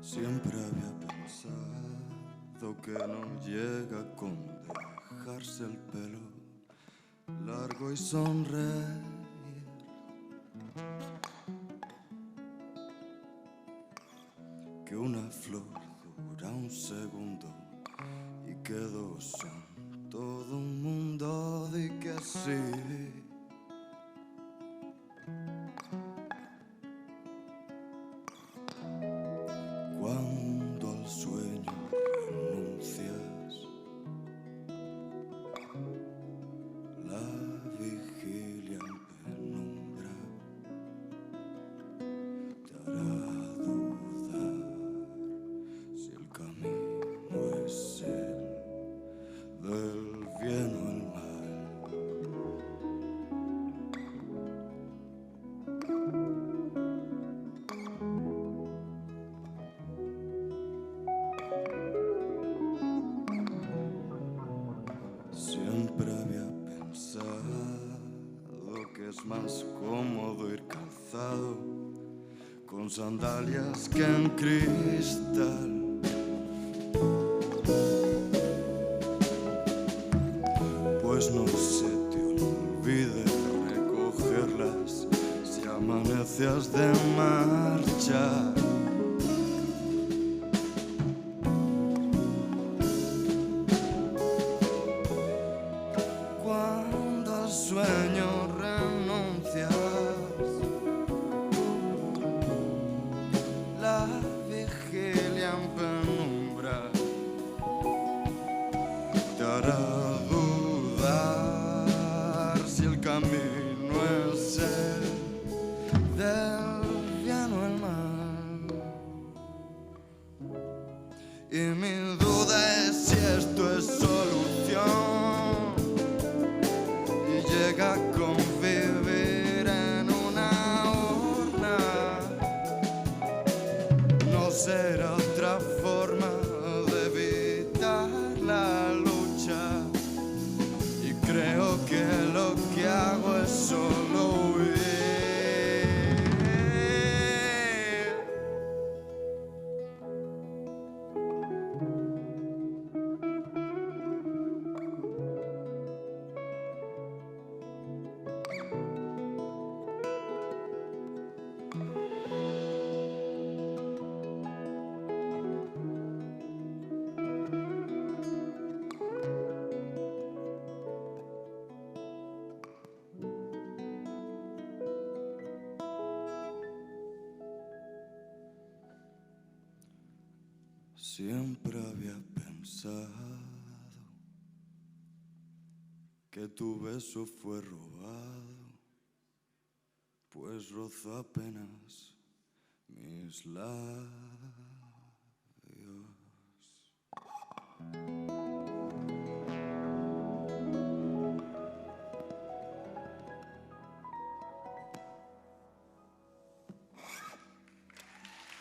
Siempre había pensado que no llega con dejarse el pelo largo y sonreír. Que una flor dura un segundo y que dos son todo un mundo. Di que sí. Cuando al sueño renuncias, la vigilia en penumbra te hará dudar si el camino es el del bien o el mal. Siempre había pensado que es más cómodo ir calzado con sandalias que en cristal. Pues no se te olvide recogerlas si amanecias de marchar. Cuando al sueño renuncias, la vigilia en penumbra te hará dudar si el camino es el del bien o el mal. Y mi duda es si esto es solución y llega a convivir en una urna. No será otra forma de evitar la lucha, y creo que lo que hago es solo huir. Siempre había pensado que tu beso fue robado, pues rozó apenas mis labios.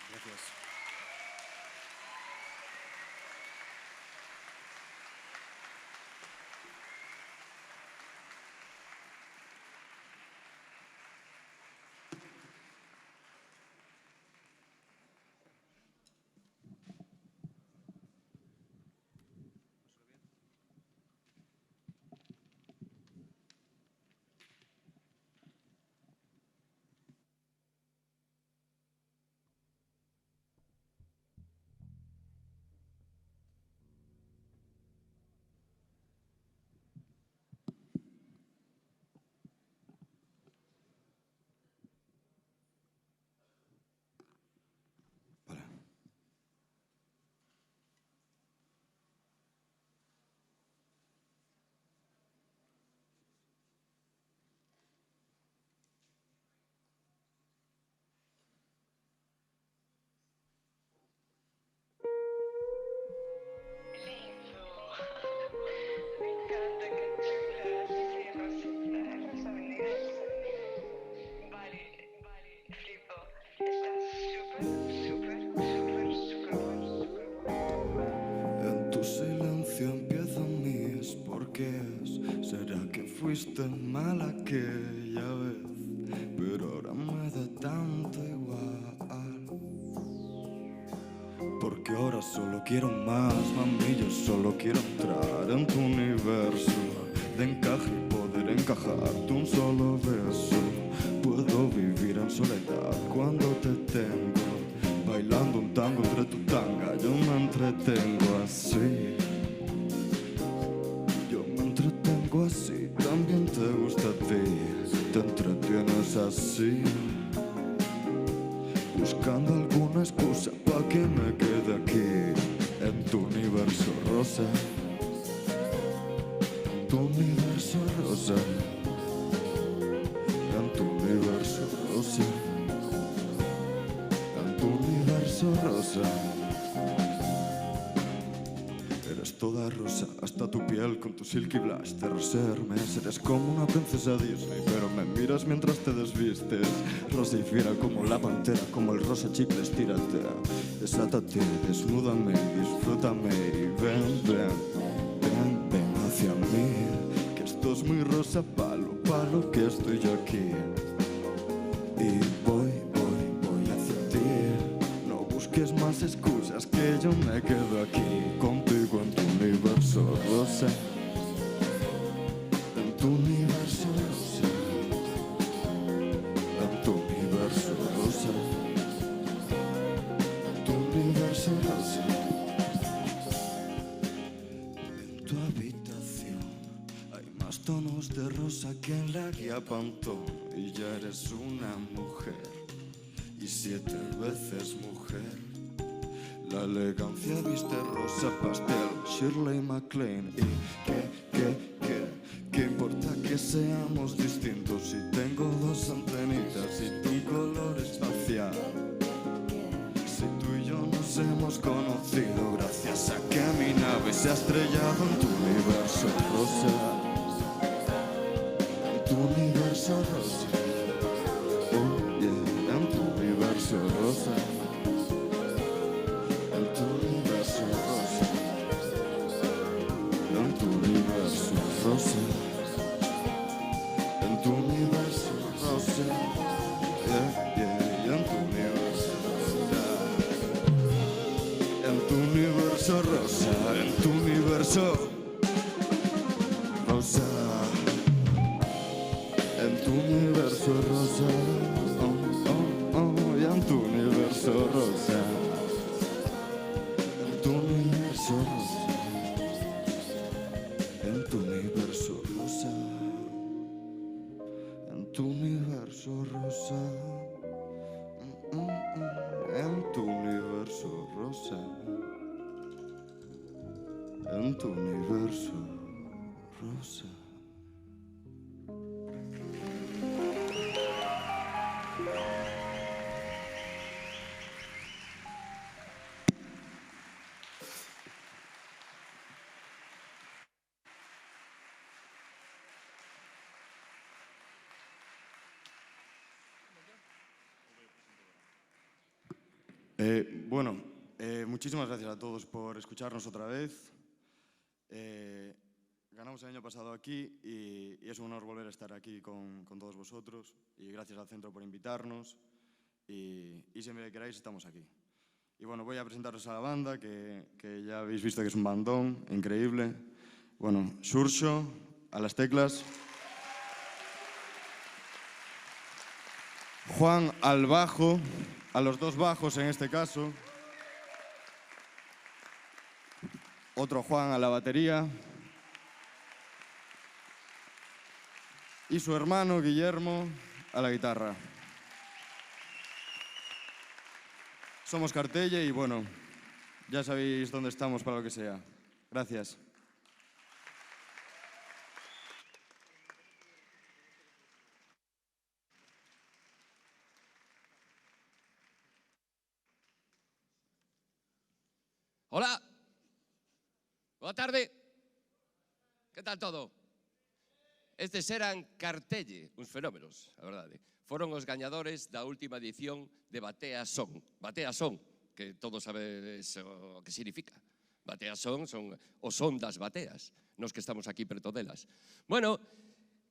Gracias. Vale. En tu silencio empiezan mis porqués. ¿Será que fuiste mala aquella vez? Pero ahora me da tanto igual. ahora solo quiero más, mami, yo solo quiero entrar en tu universo de encaje y poder encajarte un solo beso. Puedo vivir en soledad cuando te tengo, bailando un tango entre tu tanga, yo me entretengo así. Yo me entretengo así, también te gusta a ti, te entretienes así, buscando alguna excusa pa' que me quede aquí, en tu universo rosa, en tu universo rosa, en tu universo rosa, en tu universo rosa. Eres toda rosa, hasta tu piel con tu silky blush de Rosé Hermes. Eres como una princesa Disney, pero me miras mientras te desvistes. Rosa y fiera como la pantera, como el rosa chicle, estírate, desátate, desnúdame y disfrútame. Y ven, ven, ven, ven hacia mí, que esto es muy rosa, palo, palo, que estoy yo aquí. Y voy hacia ti, no busques más excusas, que yo me quedo aquí contigo en tu universo rosa, en tu universo rosa, en tu universo rosa, en tu universo rosa. En tu habitación hay más tonos de rosa que en la guía Pantón, y ya eres una mujer, y 7 veces mujer. La elegancia viste rosa pastel, Shirley MacLaine. ¿Y qué importa que seamos distintos si tengo 2 antenitas y tú un color espacial? Si tú y yo nos hemos conocido gracias a que mi nave se ha estrellado en tu universo rosa, en tu universo rosa, oh yeah, en tu universo rosa, en tu universo rosa, en tu universo rosa, en tu universo rosa, yeah, yeah, en tu universo rosa, en tu universo rosa, en tu universo rosa, en tu universo rosa, oh, oh, oh, y en tu universo rosa. En tu universo rosa, en tu universo rosa, en tu universo rosa, en tu universo rosa, en tu universo rosa. Muchísimas gracias a todos por escucharnos otra vez. Ganamos el año pasado aquí y es un honor volver a estar aquí con todos vosotros. Y gracias al centro por invitarnos. Y siempre que queráis estamos aquí. Y bueno, voy a presentaros a la banda, que ya habéis visto que es un bandón increíble. Bueno, Xurxo, a las teclas. Juan al bajo, a los 2 bajos en este caso. Otro Juan a la batería. Y su hermano Guillermo a la guitarra. Somos Cartelle y bueno, ya sabéis dónde estamos para lo que sea. Gracias. Hola. Boa tarde. Que tal todo? Estes eran Cartelle, uns fenómenos, a verdade. Foron os gañadores da última edición de Batea Son. Batea Son, que todos sabedes o que significa. Batea Son o son das bateas, nos que estamos aquí preto delas. Bueno,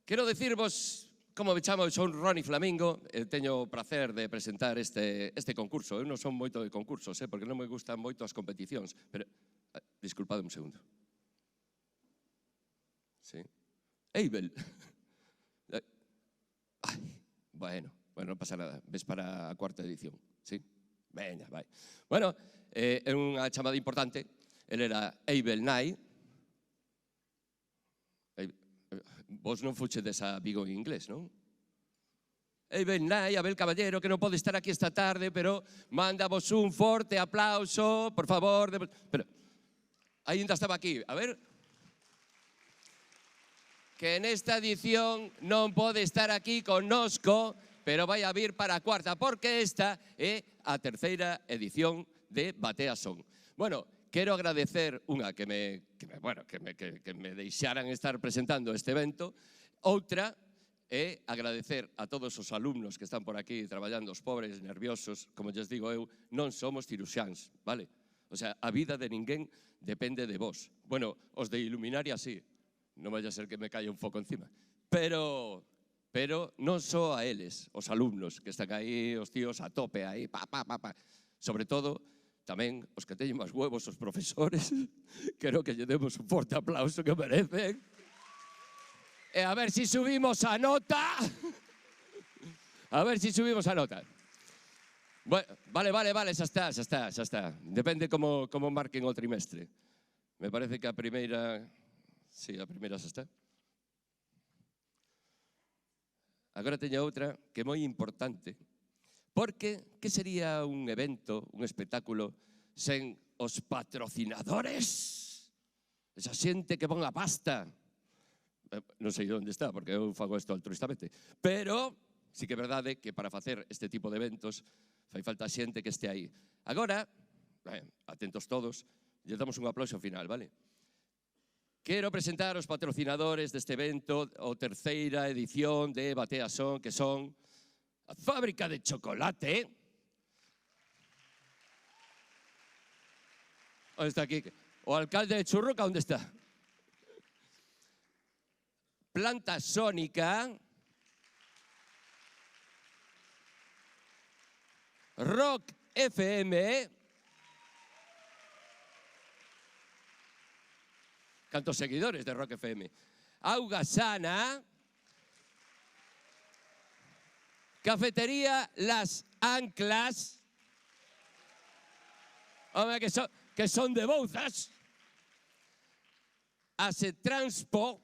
quero decirvos como me chamo, son Ronnie Flamingo, teño o prazer de presentar este concurso. Eu non son moito de concursos, porque non me gustan moito as competicións, pero, disculpade un segundo. Sí. Eibel. Ai, bueno, non pasa nada, ves para a cuarta edición, sí? Veña, vai. Bueno, é unha chamada importante, el era Eibel Nye. Vos non fuchedes a Vigo en inglés, non? Eibel Nye, Abel Caballero, que non pode estar aquí esta tarde, pero mándavos un forte aplauso, por favor. Pero, ainda estaba aquí, a ver. Que nesta edición non pode estar aquí connosco, pero vai a vir para a cuarta, porque esta é a terceira edición de Batea Son. Bueno, quero agradecer unha que me deixaran estar presentando este evento. Outra é agradecer a todos os alumnos que están por aquí traballando, os pobres, nerviosos, como lles digo eu, non somos ciruxáns, vale? O sea, a vida de ninguén depende de vos. Bueno, os de Iluminaria sí, non vai a ser que me caia un foco encima. Pero non só a eles, os alumnos que están aí, os tíos a tope aí, sobre todo, tamén os que teñen máis huevos, os profesores, quero que lle demos un forte aplauso que merecen. E a ver si subimos a nota. A ver si subimos a nota. Vale, xa está. Depende como marquen o trimestre. Me parece que a primeira... Sí, a primeira xa está. Agora teño outra que é moi importante. Porque, que sería un evento, un espectáculo, sen os patrocinadores? Esa xente que pon a pasta. Non sei onde está, porque eu fago isto altruistamente. Pero, sí que é verdade que para facer este tipo de eventos fai falta xente que este aí. Agora, atentos todos, lle damos un aplauso final, vale? Quero presentar os patrocinadores deste evento, o terceira edición de Batea Son, que son a fábrica de chocolate. Onde está aquí? O alcalde de Churruca, onde está? Planta Sónica. Rock FM. Cantos seguidores de Rock FM. Auga Sana. Cafetería Las Anclas. Home, que son de Bouzas. Asetranspo.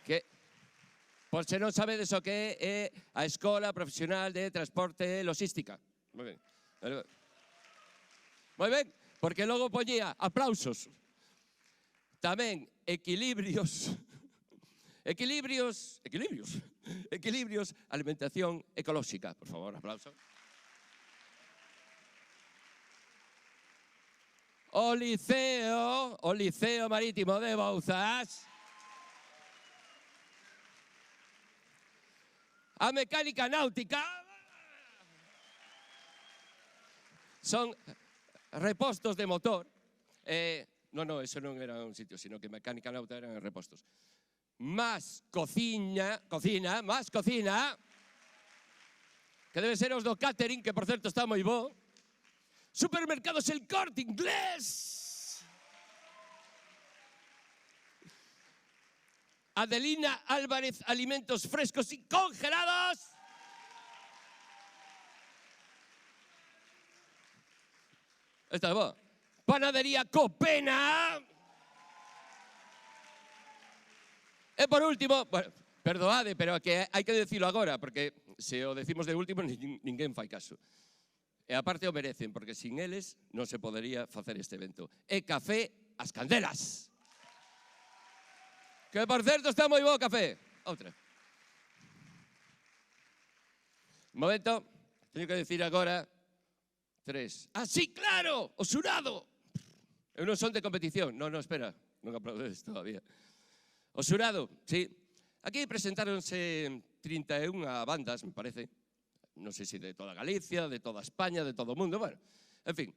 Que, por se non sabedes o que é a Escola Profesional de Transporte e Logística. Moi ben. Moi ben, porque logo poñía aplausos. Tamén Equilibrios, alimentación ecolóxica. Por favor, aplauso. O Liceo Marítimo de Bouzas. A Mecánica Náutica. Son repostos de motor. No, eso non era un sitio, sino que Mecánica Náutica eran repostos. Más cocina, que debe ser os do catering, que por certo está moi bo. Supermercados El Corte Inglés. Adelina Álvarez, alimentos frescos y congelados. Esta é boa. Panadería Copena. E por último, bueno, perdoade, pero que hai que decirlo agora, porque se o decimos de último, ninguén fai caso. E aparte o merecen, porque sin eles non se podería facer este evento. E Café As Candelas. Que, por certo, está moi bo o café. Outra. Un momento, teño que decir agora 3. Ah, sí, claro, o xurado. Eu non son de competición. Non, espera, non aplaudes todavía. O xurado, sí. Aquí presentáronse 31 bandas, me parece. Non sei se de toda Galicia, de toda España, de todo o mundo. Bueno, en fin.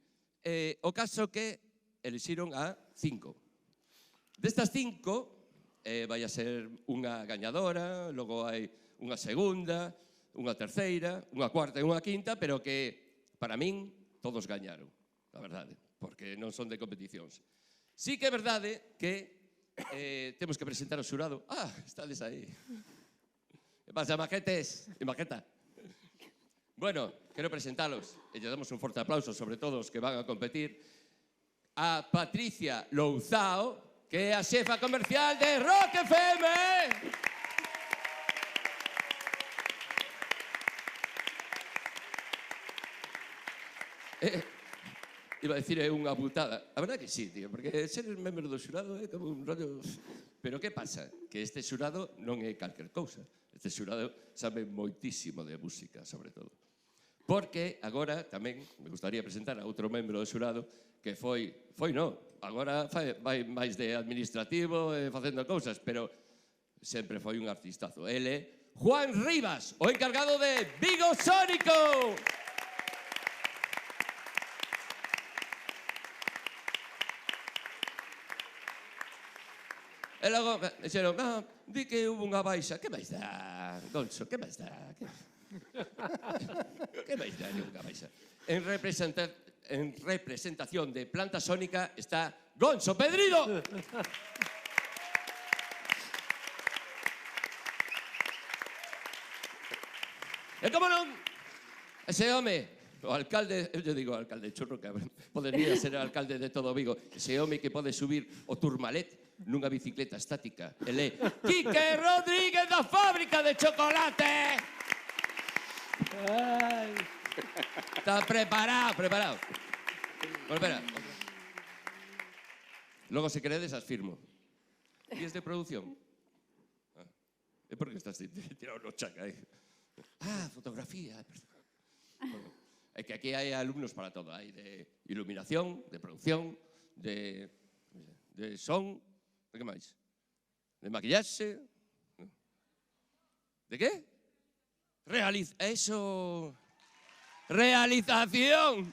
O caso que elixiron a 5. Destas 5, vai a ser unha gañadora, logo hai unha segunda, unha terceira, unha cuarta e unha quinta, pero que, para min, todos gañaron, a verdade, porque non son de competicións. Sí que é verdade que temos que presentar o xurado. Ah, estades aí. Que pasa, maquetes e maqueta? Bueno, quero presentalos e lle damos un forte aplauso, sobre todo os que van a competir, a Patricia Louzao, que é a xefa comercial de Rock FM. Iba a dicir, é unha putada. A verdade que sí, tío, porque ser membro do xurado é como un rollo... Pero que pasa? Que este xurado non é calquer cousa. Este xurado sabe moitísimo de música, sobre todo. Porque agora tamén me gustaría presentar a outro membro do xurado que foi non, agora vai máis de administrativo facendo cousas, pero sempre foi un artistazo. El é Juan Rivas, o encargado de Vigo Sónico. E logo dixeron, di que hubo unha baixa. Que máis dá, Gonzo, que máis dá? Que máis dá unha baixa? En representación de Planta Sónica está Gonzo Pedrido. E como non, ese home, o alcalde, eu digo alcalde churro, que podería ser alcalde de todo Vigo, ese home que pode subir o Turmalet nunha bicicleta estática. Ele é Quique Rodríguez da Fábrica de Chocolate. Está preparado. Bueno, espera. Logo, se queredes, as firmo. E es de producción? É porque estás tirado no chaca aí. Fotografía. Bueno, é que aquí hai alumnos para todo. Hai de iluminación, de producción, de son, de que máis? De maquillaxe. De que? Realización.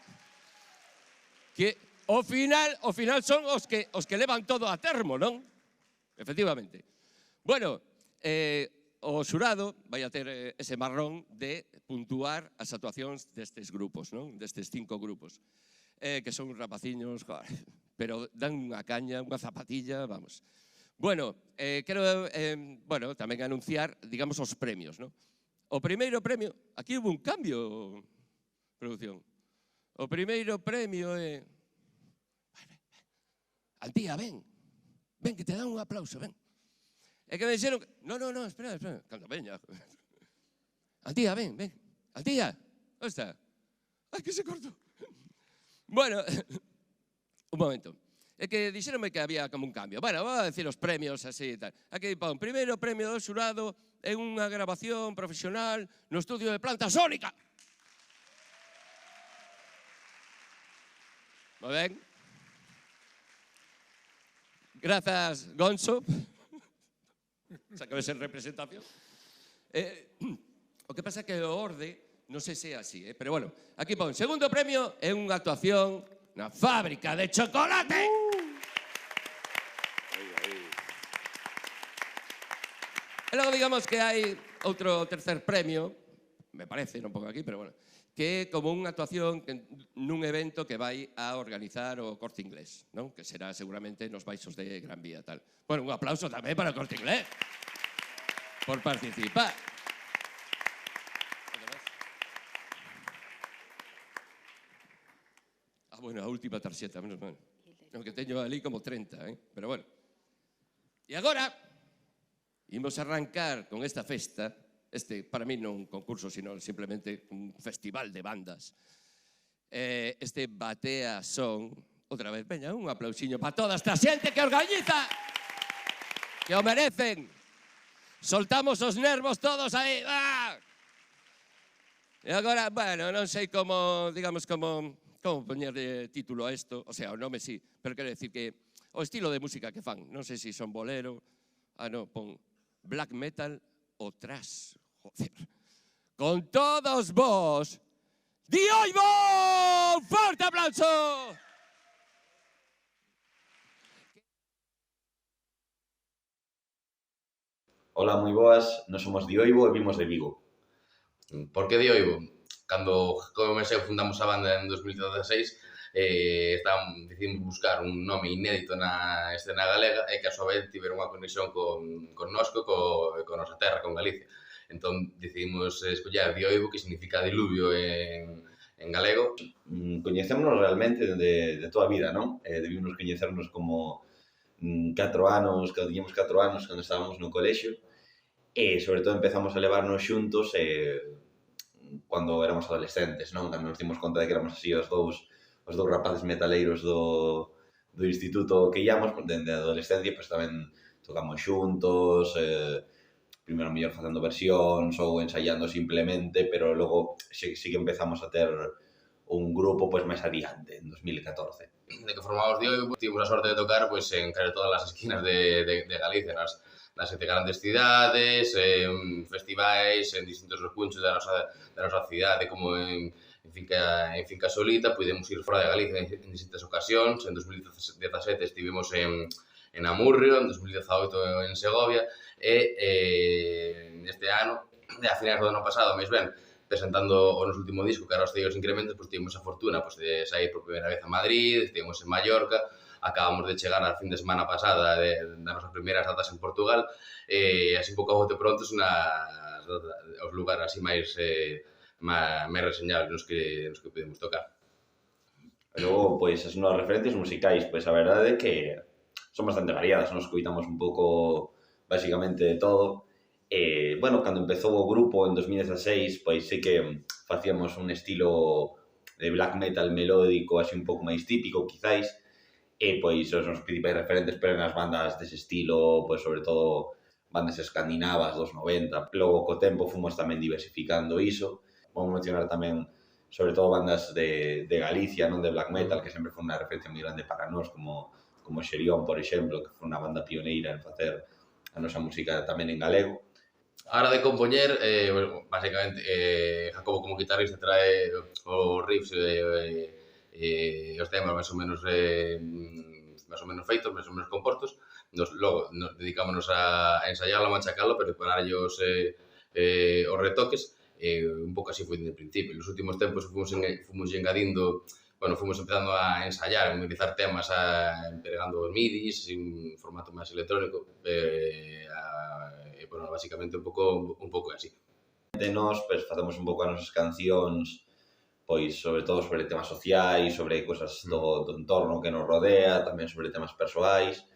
Que ao final son os que levan todo a termo, non? Efectivamente. Bueno, o xurado vai a ter ese marrón de puntuar as actuacións destes grupos, non? Destes 5 grupos, que son rapaciños, pero dan unha caña, unha zapatilla, vamos. Bueno, quero tamén anunciar, digamos, os premios, non? O primeiro premio, aquí hubo un cambio, producción. O primeiro premio é... Antía, ven, que te dan un aplauso, ven. É que me dixeron... No, espera, cando veña. Antía, ven. Antía, onde está? Ai, que se cortou. Bueno, un momento. É que dixeronme que había como un cambio. Bueno, vou a decir os premios así e tal. Aquí pon, primeiro premio do xurado en unha grabación profesional no estudio de Planta Sónica. Moi ben. Grazas, Gonzo. Xa que ves en representación. O que pasa é que o orde, non sei se é así, pero bueno, aquí pon, segundo premio é unha actuación na Fábrica de Chocolate. E logo digamos que hai outro tercer premio, me parece, non pongo aquí, pero bueno, que é como unha actuación nun evento que vai a organizar o Corte Inglés, non? Que será seguramente nos baixos de Gran Vía, tal. Bueno, un aplauso tamén para o Corte Inglés por participar. Bueno, a última tarxeta, menos mal. Que teño ali como 30, pero bueno. E agora, imos arrancar con esta festa, para mí non un concurso, sino simplemente un festival de bandas. Este Batea Son, outra vez, veña, un aplausiño para toda esta xente que organiza, que o merecen. Soltamos os nervos todos aí. E agora, bueno, non sei como, digamos, como poñerle título a isto, o sea, o nome sí, pero quero decir que o estilo de música que fan, non sei se son bolero, pon black metal ou thrash, joder. Con todos vos, Dioibo! Forte aplauso! Ola, moi boas, nós somos de Oibo e vimos de Vigo. Por que de Oibo? Cando comecei fundamos a banda en 2016, decidimos buscar un nome inédito na escena galega e que a súa vez tivera unha conexión con Nosco e con nosa terra, con Galicia. Entón decidimos escoller de Oibo, que significa diluvio en galego. Coñecémonos realmente de toda a vida, non? Debimos coñecernos como 4 anos, cando tiñamos 4 anos, cando estábamos no colexio, e sobre todo empezamos a levarnos xuntos cando éramos adolescentes, non? Cando nos dimos conta de que éramos así os dous rapaces metaleiros do instituto que íamos, dende a adolescencia, pois tamén tocamos xuntos, primeiro mellor facendo versións ou ensaiando simplemente, pero logo sí que empezamos a ter un grupo pois máis adiante, en 2014. De que formamos de Oibo, tivemos a sorte de tocar pois en casi todas as esquinas de Galicia, nas 7 grandes cidades, en festivais, en distintos recunchos da nosa cidade, como en Finca Solita, pudemos ir fora de Galicia en distintas ocasións. En 2017 estivemos en Amurrio, en 2018 en Segovia, e este ano, a finais do ano pasado, máis ben, presentando o noso último disco, que era os Cellos Incrementos, pois tivemos a fortuna de sair por primeira vez a Madrid, estivemos en Mallorca, acabamos de chegar a fin de semana pasada das nosas primeiras datas en Portugal, e así pouco a bote pronto son os lugares así máis reseñables nos que podemos tocar. E logo, pois, as nosas referencias musicais, pois a verdade é que son bastante variadas, nos escoitamos un pouco, basicamente, de todo. Bueno, cando empezou o grupo en 2016, pois sí que facíamos un estilo de black metal melódico, así un pouco máis típico, quizáis, e pois os nosos principais referentes pero nas bandas dese estilo, pois sobre todo bandas escandinavas dos 90. Logo, co tempo, fomos tamén diversificando iso. Vamos mencionar tamén, sobre todo, bandas de Galicia, non de black metal, que sempre foi unha referencia moi grande para nós, como Xerión, por exemplo, que foi unha banda pioneira en facer a nosa música tamén en galego. A hora de compoñer, basicamente, Jacobo como guitarrista trae os riffs e os temas máis ou menos feitos, máis ou menos compostos. Logo dedicámonos a ensaiarlo, a machacalo, pero prepararlle os retoques. Un pouco así foi desde o principio. Nos últimos tempos fomos engadindo, fomos empezando a ensaiar, a memorizar temas, empregando os midis, un formato máis electrónico, basicamente un pouco así. De nós, pois, facemos un pouco as nosas cancións, pois, sobre todo sobre temas sociais, sobre cousas do entorno que nos rodea, tamén sobre temas persoais.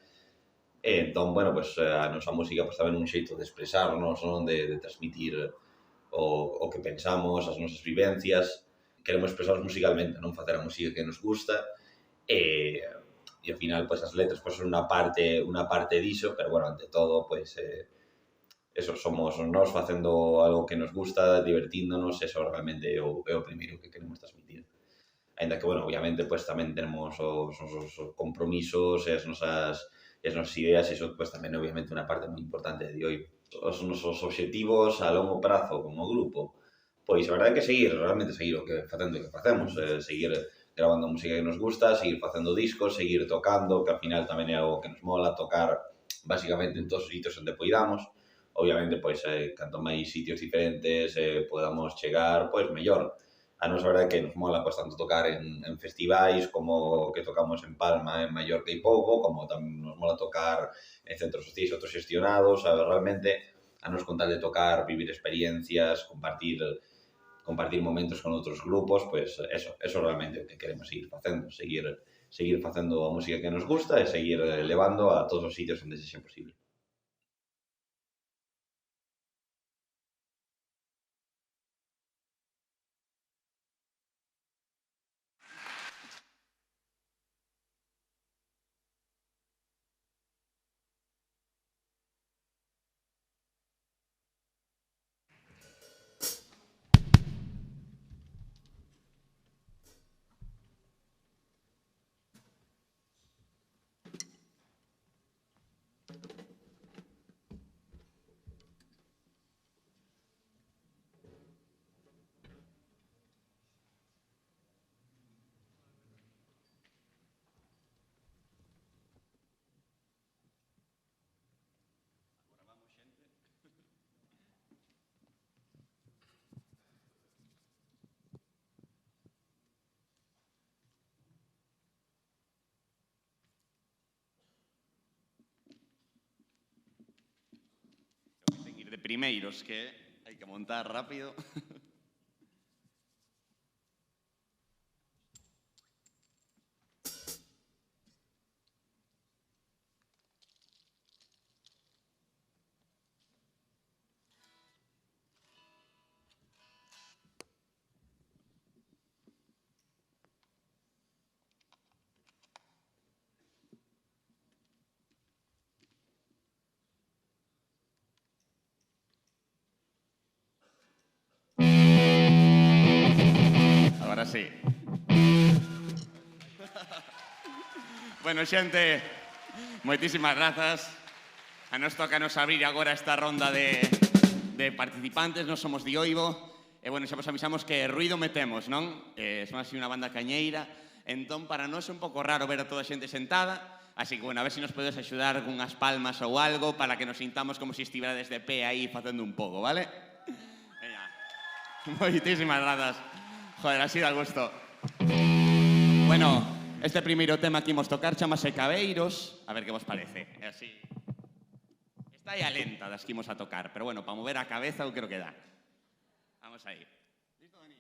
E entón, bueno, pois, a nosa música pois, tamén un xeito de expresarnos, non? De transmitir o que pensamos, as nosas vivencias. Queremos expresarnos musicalmente, non facer a música que nos gusta, e ao final, pois, as letras pois, son unha parte diso, pero, bueno, ante todo, pois, eso, somos nós facendo algo que nos gusta, divertíndonos, eso realmente é o primeiro que queremos transmitir. Ainda que, bueno, obviamente, pues, tamén tenemos os nosos compromisos e as nosas ideas, e iso, pues, tamén, obviamente, unha parte moi importante de hoy. Os nosos obxectivos a longo prazo como grupo, pois, a verdade é que realmente seguir facendo o que facemos, seguir gravando música que nos gusta, seguir facendo discos, seguir tocando, que ao final tamén é algo que nos mola, tocar basicamente en todos os sitios onde poidamos. Obviamente, pois, canto máis sitios diferentes podamos chegar, pois, mellor. A nos verdade que nos mola, pois, tanto tocar en festivais como que tocamos en Palma, en Mallorca e pouco, como tamén nos mola tocar en centros sociais autoxestionados, realmente a nos contar de tocar, vivir experiencias, compartir momentos con outros grupos, pois, eso realmente é o que queremos seguir facendo, seguir facendo a música que nos gusta e seguir levando a todos os sitios onde sexa posible. primeiros, que hai que montar rápido. Agora sí. Bueno, xente, moitísimas grazas. A nos toca abrir agora esta ronda de participantes. Nos somos de Oibo. E, bueno, xa vos avisamos que ruido metemos, non? Son así unha banda cañeira. Entón, para nós é un pouco raro ver a toda a xente sentada. Así que, bueno, a ver se nos podes axudar con unhas palmas ou algo para que nos sintamos como se estiverades de pé aí facendo un pouco, vale? Veña. Moitísimas grazas. Joder, así da gusto. Bueno, este primeiro tema que imos tocar chamase Cabeiros. A ver que vos parece. É así. Esta é a lenta das que imos a tocar, pero bueno, para mover a cabeza eu creo que dá. Vamos aí. Listo, Dani?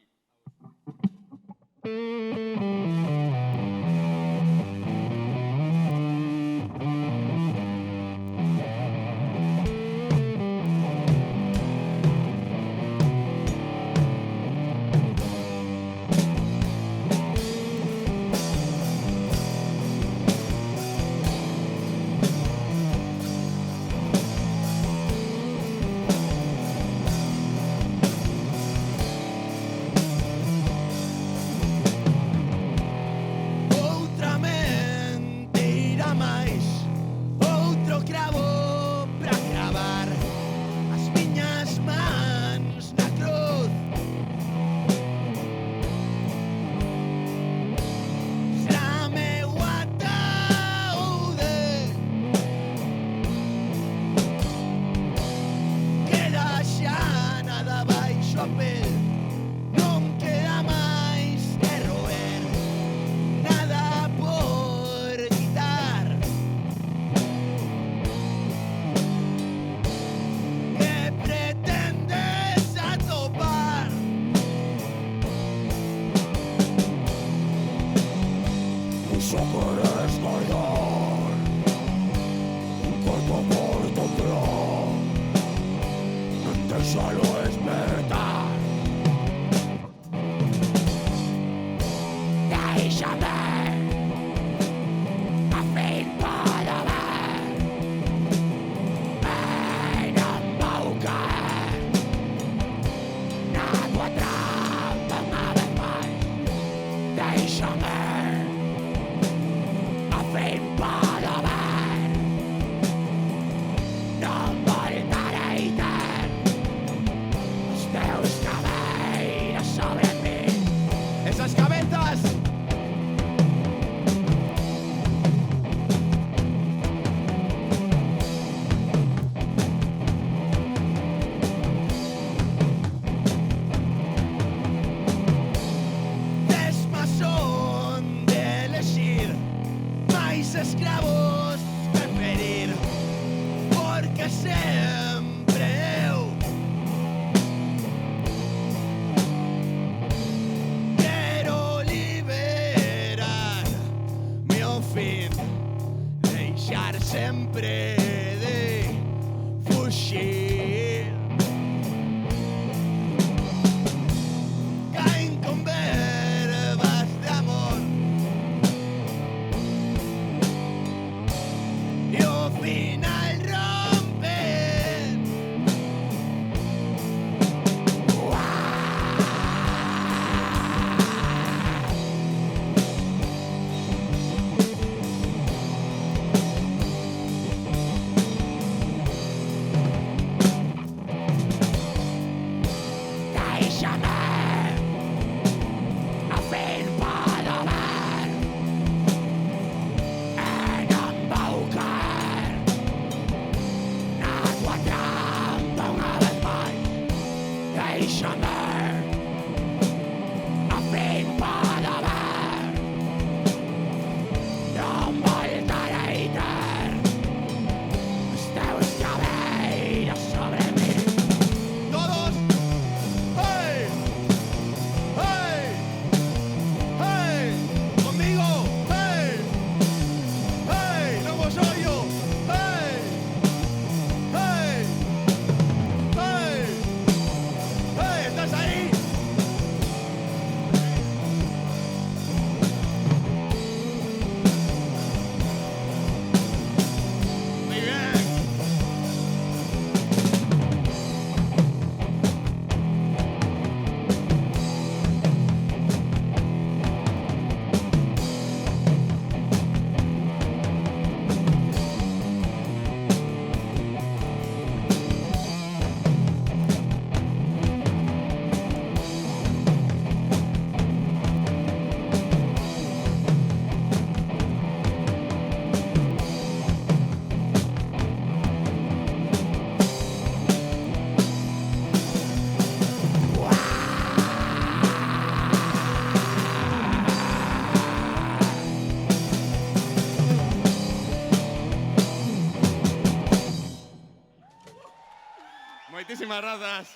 Moitísimas grazas.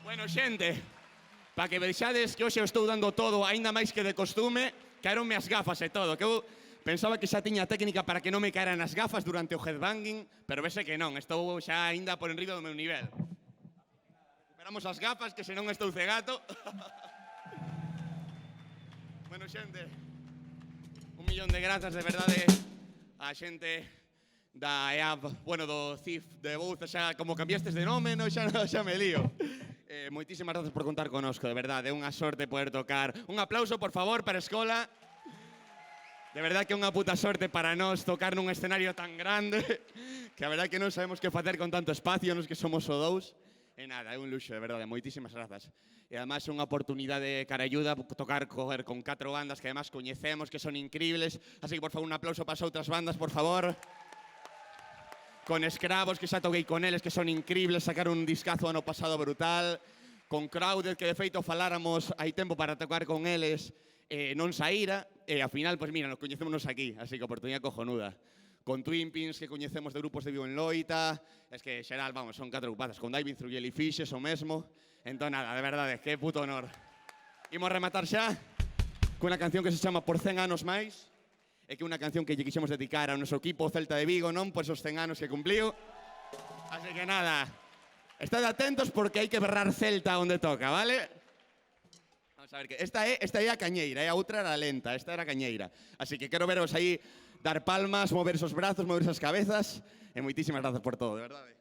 Bueno, xente, para que vexades que hoxe eu estou dando todo, aínda máis que de costume, caeronme as gafas e todo, que eu pensaba que xa tiña técnica para que non me caeran as gafas durante o headbanging, pero vese que non, estou xa aínda por enriba do meu nivel. Recuperamos as gafas, que senón estou cegato. Bueno, xente, 1 millón de grazas, de verdade, a xente da EAB, bueno, do CIF de Bouza, xa como cambiastes de nome, no, xa me lío. Moitísimas grazas por contar conosco, de verdade, é unha sorte poder tocar. Un aplauso, por favor, para a escola. De verdade que é unha puta sorte para nós tocar nun escenario tan grande, que a verdade que non sabemos que facer con tanto espacio, nos que somos o dous. E nada, é un luxo, de verdade, moitísimas grazas. E además é unha oportunidade carayuda tocar con 4 bandas que además coñecemos, que son increíbles. Así que, por favor, un aplauso para as outras bandas, por favor. Con Escravos, que xa toquei con eles, que son increíbles, sacaron un discazo ano pasado brutal. Con Crowded, que de feito faláramos hai tempo para tocar con eles, non saíra, e ao final, pois mira, nos coñecémonos aquí, así que oportunidade cojonuda. Con Twin Pins, que coñecemos de grupos de Vivo en Loita, es que, xeral, vamos, son 4 grupazas. Con Diving Through Jellyfishes, o mesmo. Entón, nada, de verdade, que puto honor. Imos rematar xa cunha canción que se chama Por 100 anos máis, e que é unha canción que lle quixemos dedicar ao noso equipo Celta de Vigo, non por esos 100 anos que cumpliu. Así que nada, estad atentos porque hai que berrar Celta onde toca, vale? Vamos a ver que esta é a cañeira, a outra era lenta, esta era a cañeira. Así que quero veros aí dar palmas, mover esos brazos, mover esas cabezas, e moitísimas grazas por todo, de verdade.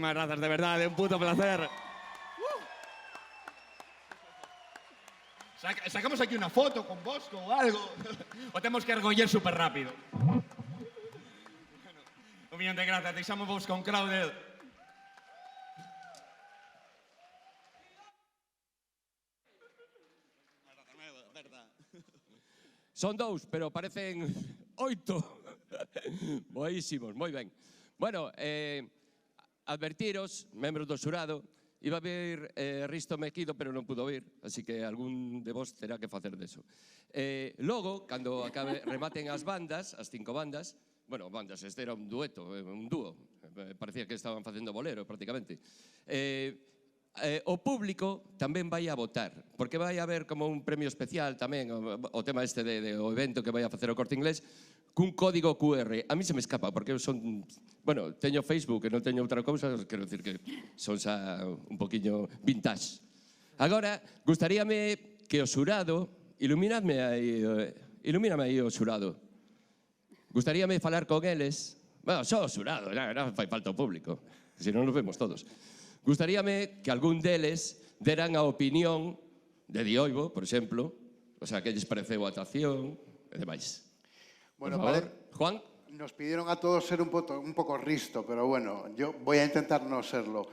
Moitísimas grazas, de verdade, un puto placer. Sacamos aquí unha foto con Bosco ou algo. O temos que ergoller super rápido. Un millón de grazas, deixamos vos con Crowded. Son 2, pero parecen 8. Boísimos, moi ben. Bueno, advertiros, membros do xurado, iba a vir Risto Mequido, pero non pudo vir, así que algún de vos terá que facer deso. Logo, cando rematen as bandas, as 5 bandas, bueno, bandas, este era un dueto, un dúo, parecía que estaban facendo bolero prácticamente. O público tamén vai a votar, porque vai a haber como un premio especial tamén, o tema este do evento que vai a facer o Corte Inglés, cun código QR. A mí se me escapa, porque eu son... Bueno, teño Facebook e non teño outra cousa, quero dicir que son xa un poquinho vintage. Agora, gustaríame que o xurado, ilumíname aí o xurado. Gustaríame falar con eles, bueno, só o xurado, non fai falta o público, senón nos vemos todos. Gustaríame que algún deles deran a opinión de Dioivo, por exemplo, o sea, que lles pareceu a actuación e demais. Bueno, por favor, Juan. Nos pidieron a todos ser un poco Risto, pero bueno, yo voy a intentar no serlo.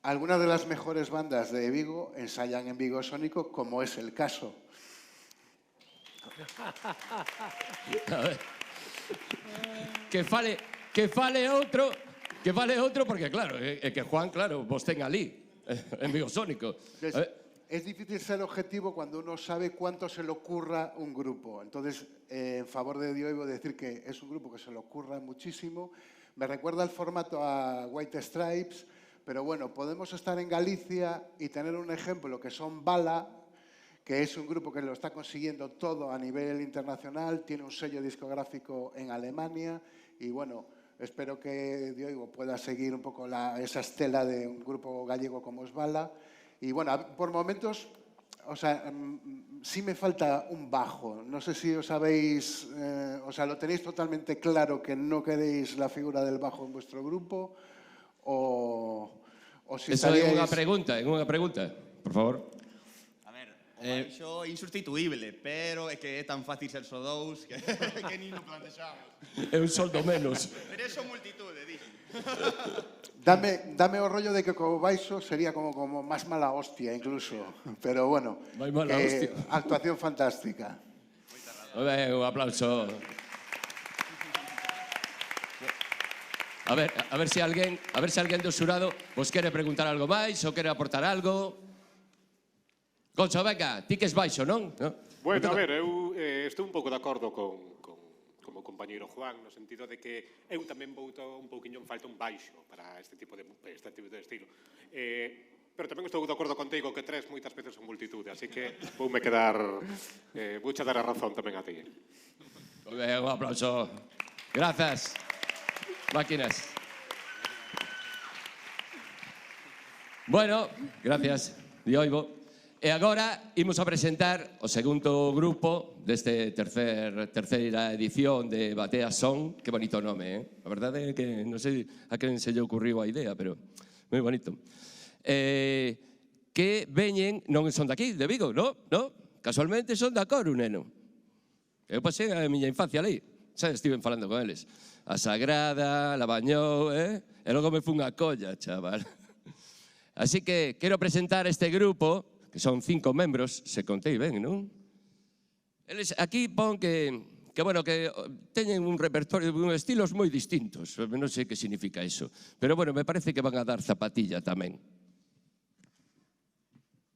Algunas de las mejores bandas de Vigo ensayan en Vigo Sónico, como es el caso. A ver. Que fale outro, porque claro, é que Juan, claro, vos ten ali, en Vigo Sónico. Es difícil ser objetivo cuando uno sabe cuánto se le ocurra un grupo. Entonces, en favor de Dioivo, decir que es un grupo que se le ocurra muchísimo. Me recuerda el formato a White Stripes, pero bueno, podemos estar en Galicia y tener un ejemplo que son Bala, que es un grupo que lo está consiguiendo todo a nivel internacional, tiene un sello discográfico en Alemania y bueno, espero que Dioivo pueda seguir un poco esa estela de un grupo gallego como es Bala. Y bueno, por momentos, o sea, sí me falta un bajo. No sé si os habéis, o sea, lo tenéis totalmente claro que no queréis la figura del bajo en vuestro grupo o si eso estaríais... é unha pregunta, por favor. A ver, o baixo é insustituíble, pero é que é tan fácil ser só 2 que ni non plantexamos. É un soldo menos. Pero é só multitude, dixo. Dame o rollo de que co baixo sería como máis mala hostia incluso, pero bueno, actuación fantástica. Un aplauso. A ver se alguén do xurado vos quere preguntar algo máis ou quere aportar algo. Gonzo, venga, ti que es baixo, non? Bueno, a ver, eu estou un pouco de acordo como compañeiro Juan, no sentido de que eu tamén boto un pouquiño en falta un baixo para este tipo de estilo. Pero tamén estou de acordo contigo que 3 moitas veces son multitude, así que voume quedar... vouche dar a razón tamén a ti. Un aplauso. Grazas. Máquinas. Bueno, gracias, Dioivo. E agora imos a presentar o segundo grupo deste terceira edición de Batea Son. Que bonito nome, A verdade é que non sei a quen se lle ocurriu a idea, pero moi bonito. Que veñen, non son daqui, de Vigo, no? Casualmente son da Coru, neno. Eu pasei a miña infancia ali, xa estiven falando con eles. A Sagrada, la bañou, e logo me fun a colla, chaval. Así que quero presentar este grupo, que son 5 membros, se contei ben, non? Eles aquí pon que bueno, que teñen un repertorio de estilos moi distintos, non sei que significa eso, pero bueno, me parece que van a dar zapatilla tamén.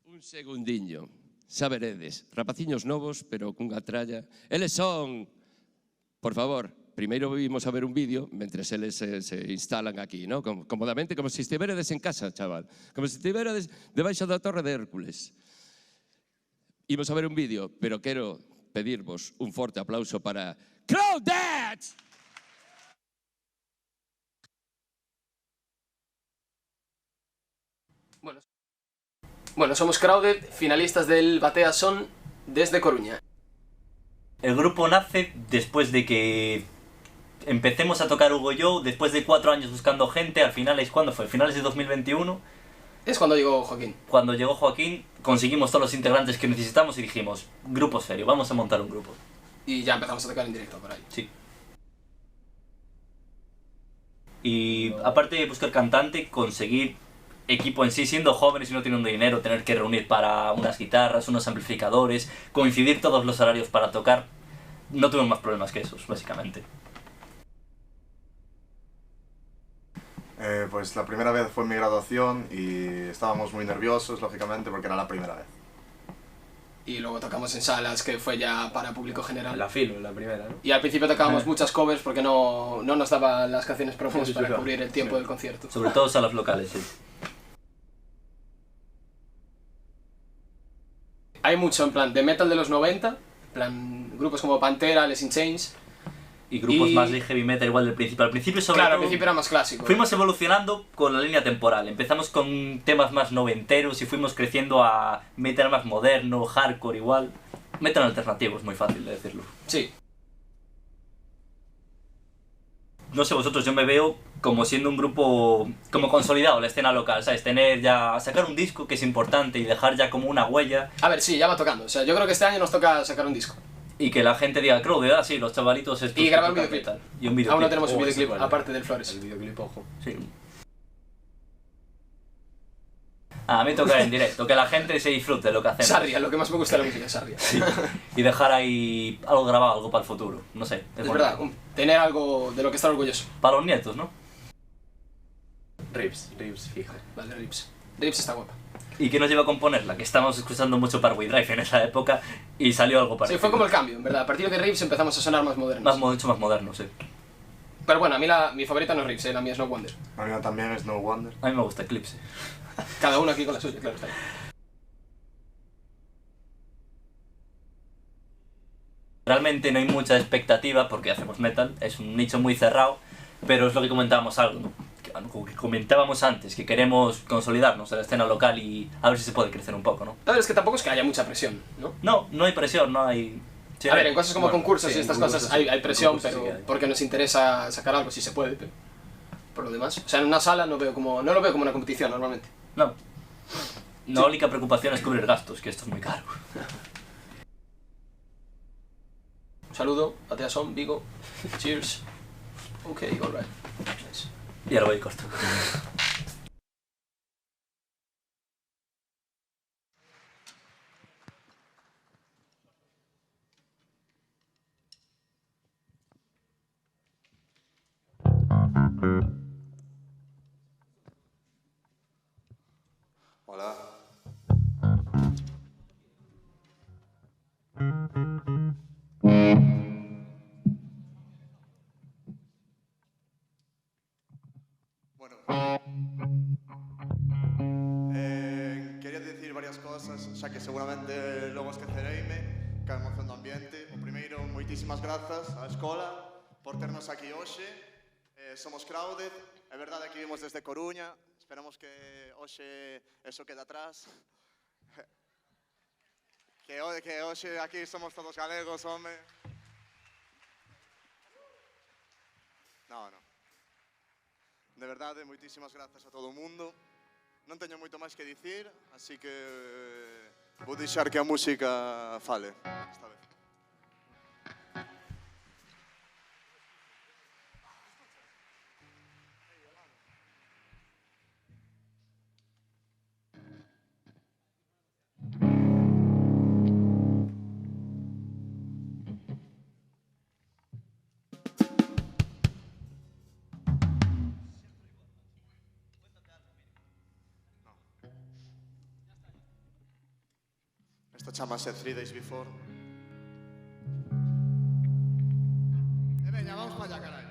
Un segundiño, xa veredes, rapaciños novos, pero cunha tralla. Eles son, por favor, primeiro vimos a ver un vídeo mentre eles se instalan aquí, ¿no? Comodamente, como se estiveredes en casa, chaval. Como se estiveredes debaixo da Torre de Hércules. Imos a ver un vídeo, pero quero pedirvos un forte aplauso para Crowded! Bueno, somos Crowded, finalistas del Batea Son desde Coruña. El grupo nace después de que empecemos a tocar Hugo y yo, después de 4 años buscando gente, al final, ¿cuándo fue? Finales de 2021. Es cuando llegó Joaquín. Cuando llegó Joaquín, conseguimos todos los integrantes que necesitamos y dijimos, grupo serio, vamos a montar un grupo. Y ya empezamos a tocar en directo por ahí. Sí. Y aparte de buscar cantante, conseguir equipo en sí, siendo jóvenes y no teniendo dinero, tener que reunir para unas guitarras, unos amplificadores, coincidir todos los horarios para tocar, no tuvimos más problemas que esos, básicamente. Pues la primera vez fue en mi graduación y estábamos muy nerviosos, lógicamente, porque era la primera vez. Y luego tocamos en salas, que fue ya para público general. La Filo, la primera, ¿no? Y al principio tocábamos muchas covers porque no nos daban las canciones propias para cubrir el tiempo del concierto. Sobre todo salas locales, sí. Hay mucho en plan de metal de los 90, en plan grupos como Pantera, Alice in Chains. Y grupos más de heavy metal igual del principio. Al principio sobre Claro, todo, al principio era más clásico. fuimos evolucionando con la línea temporal. Empezamos con temas más noventeros y fuimos creciendo a metal más moderno, hardcore igual. Metal alternativo, es muy fácil de decirlo. Sí. No sé vosotros, yo me veo como siendo un grupo como consolidado en la escena local, ¿sabes? Tener ya, sacar un disco que es importante y dejar ya como una huella. A ver, sí, ya va tocando. O sea, yo creo que este año nos toca sacar un disco. Y que la gente diga, Crowded, sí, los chavalitos estos. Y grabar un que tocan videoclip. metal. Y un videoclip. Aún no tenemos un videoclip, ese, vale. aparte del Flores. El videoclip, ojo. Sí. A mí tocar en directo, que la gente se disfrute de lo que hacemos. Sarria, lo que más me gusta de la música es Sarria. Sí. Y dejar ahí algo grabado, algo para el futuro. No sé. Es verdad, tener algo de lo que estar orgulloso. Para los nietos, ¿no? Rips, fijo. Vale, Rips. Rips está guapa. ¿Y qué nos lleva a componerla? Que estábamos escuchando mucho Parkway Drive en esa época y salió algo parecido. Sí, fue como el cambio, en verdad. A partir de Rips empezamos a sonar más modernos. Mucho más moderno, sí. Pero bueno, a mí mi favorita no es Rips, la mía es No Wonder. La mía también es No Wonder. A mí me gusta Eclipse. Cada uno aquí con la suya, claro está. Realmente no hay mucha expectativa porque hacemos metal, es un nicho muy cerrado, pero es lo que comentábamos algo, ¿no? Que comentábamos antes, que queremos consolidarnos en la escena local y a ver si se puede crecer un poco, ¿no? A ver, es que tampoco es que haya mucha presión, ¿no? No hay presión, no hay... Sí, a ver, en cosas como concursos sí, y estas concursos, cosas hay presión, concursos pero sí que hay. porque nos interesa sacar algo, si se puede, pero por lo demás. O sea, en una sala no lo veo como una competición normalmente. No. La única preocupación es cubrir gastos, que esto es muy caro. Un saludo, Batea Son, Vigo. Cheers. Ok, alright. Nice. Y ahora voy corto. Hola. Bueno, quería decir varias cosas, xa que seguramente logo esquecereime, que a emoción do ambiente. O primeiro, moitísimas grazas á escola por ternos aquí hoxe. Somos Crowded, é verdade que vimos desde Coruña, esperamos que hoxe eso quede atrás. Que hoxe aquí somos todos galegos, home. No. De verdade, moitísimas grazas a todo o mundo. Non teño moito máis que dicir, así que vou deixar que a música fale esta vez. Esto chamase 3 Days Before. Veña, vamos para allá, caray.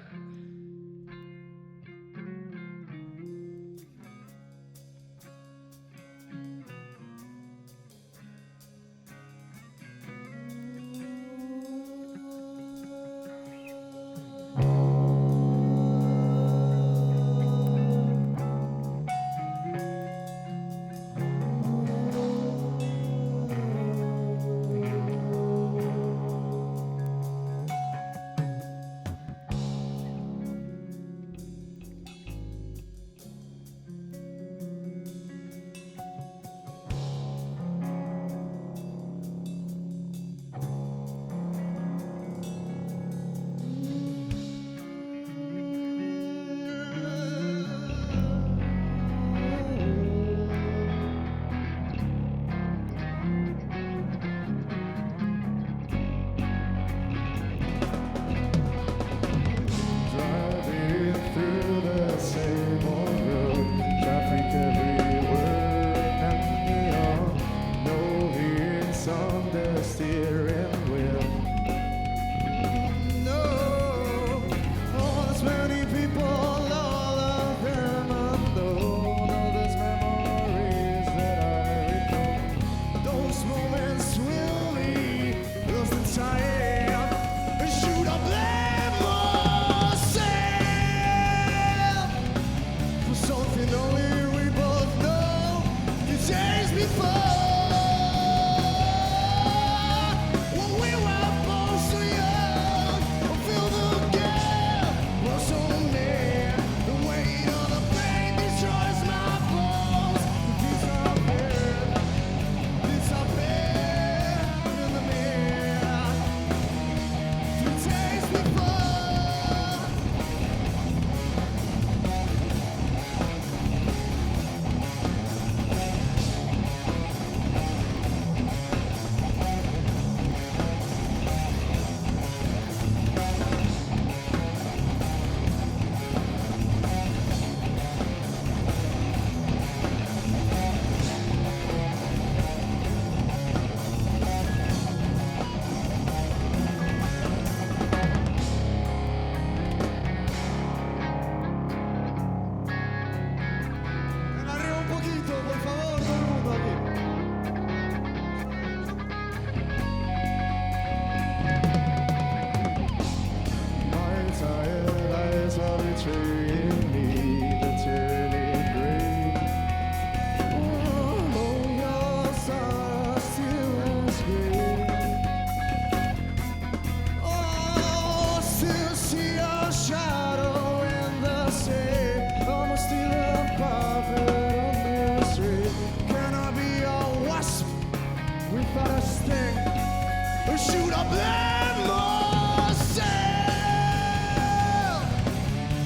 I blame myself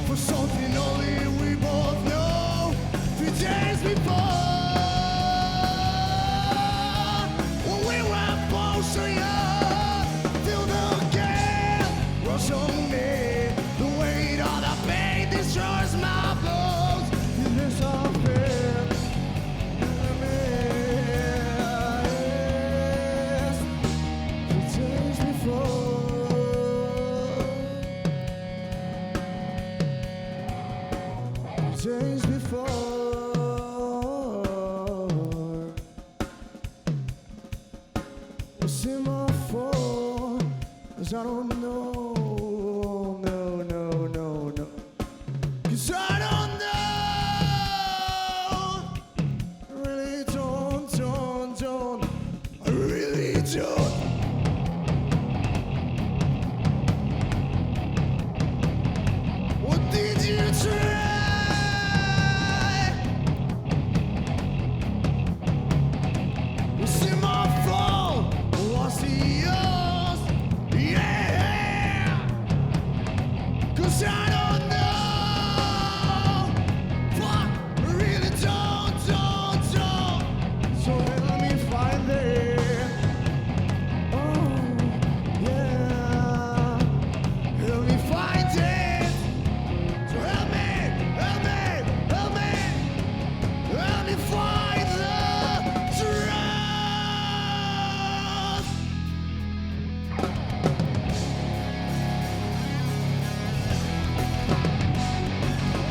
for something only we both know. 3 days before, when we were both so young, till the gale rush on me. The weight of the pain destroys my bones. This all fear. Days before, it's in my fault, 'cause I don't know, no, 'cause I don't know, I really don't, I really don't. What did you try? Was it my fault? Was it yours? Yeah! 'Cause I don't know. Fuck, I really don't. So let me find it. Oh, yeah. Help me find it. So help me find the truth.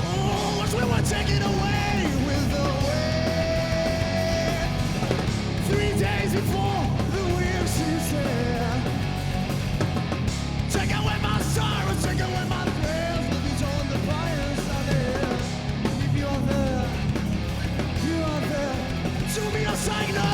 Oh, as we were taken away with the wind. 3 days before the weird season. Take away my sorrow, take away my prayers. Let me join the fires out there. If you're there, to me a signal.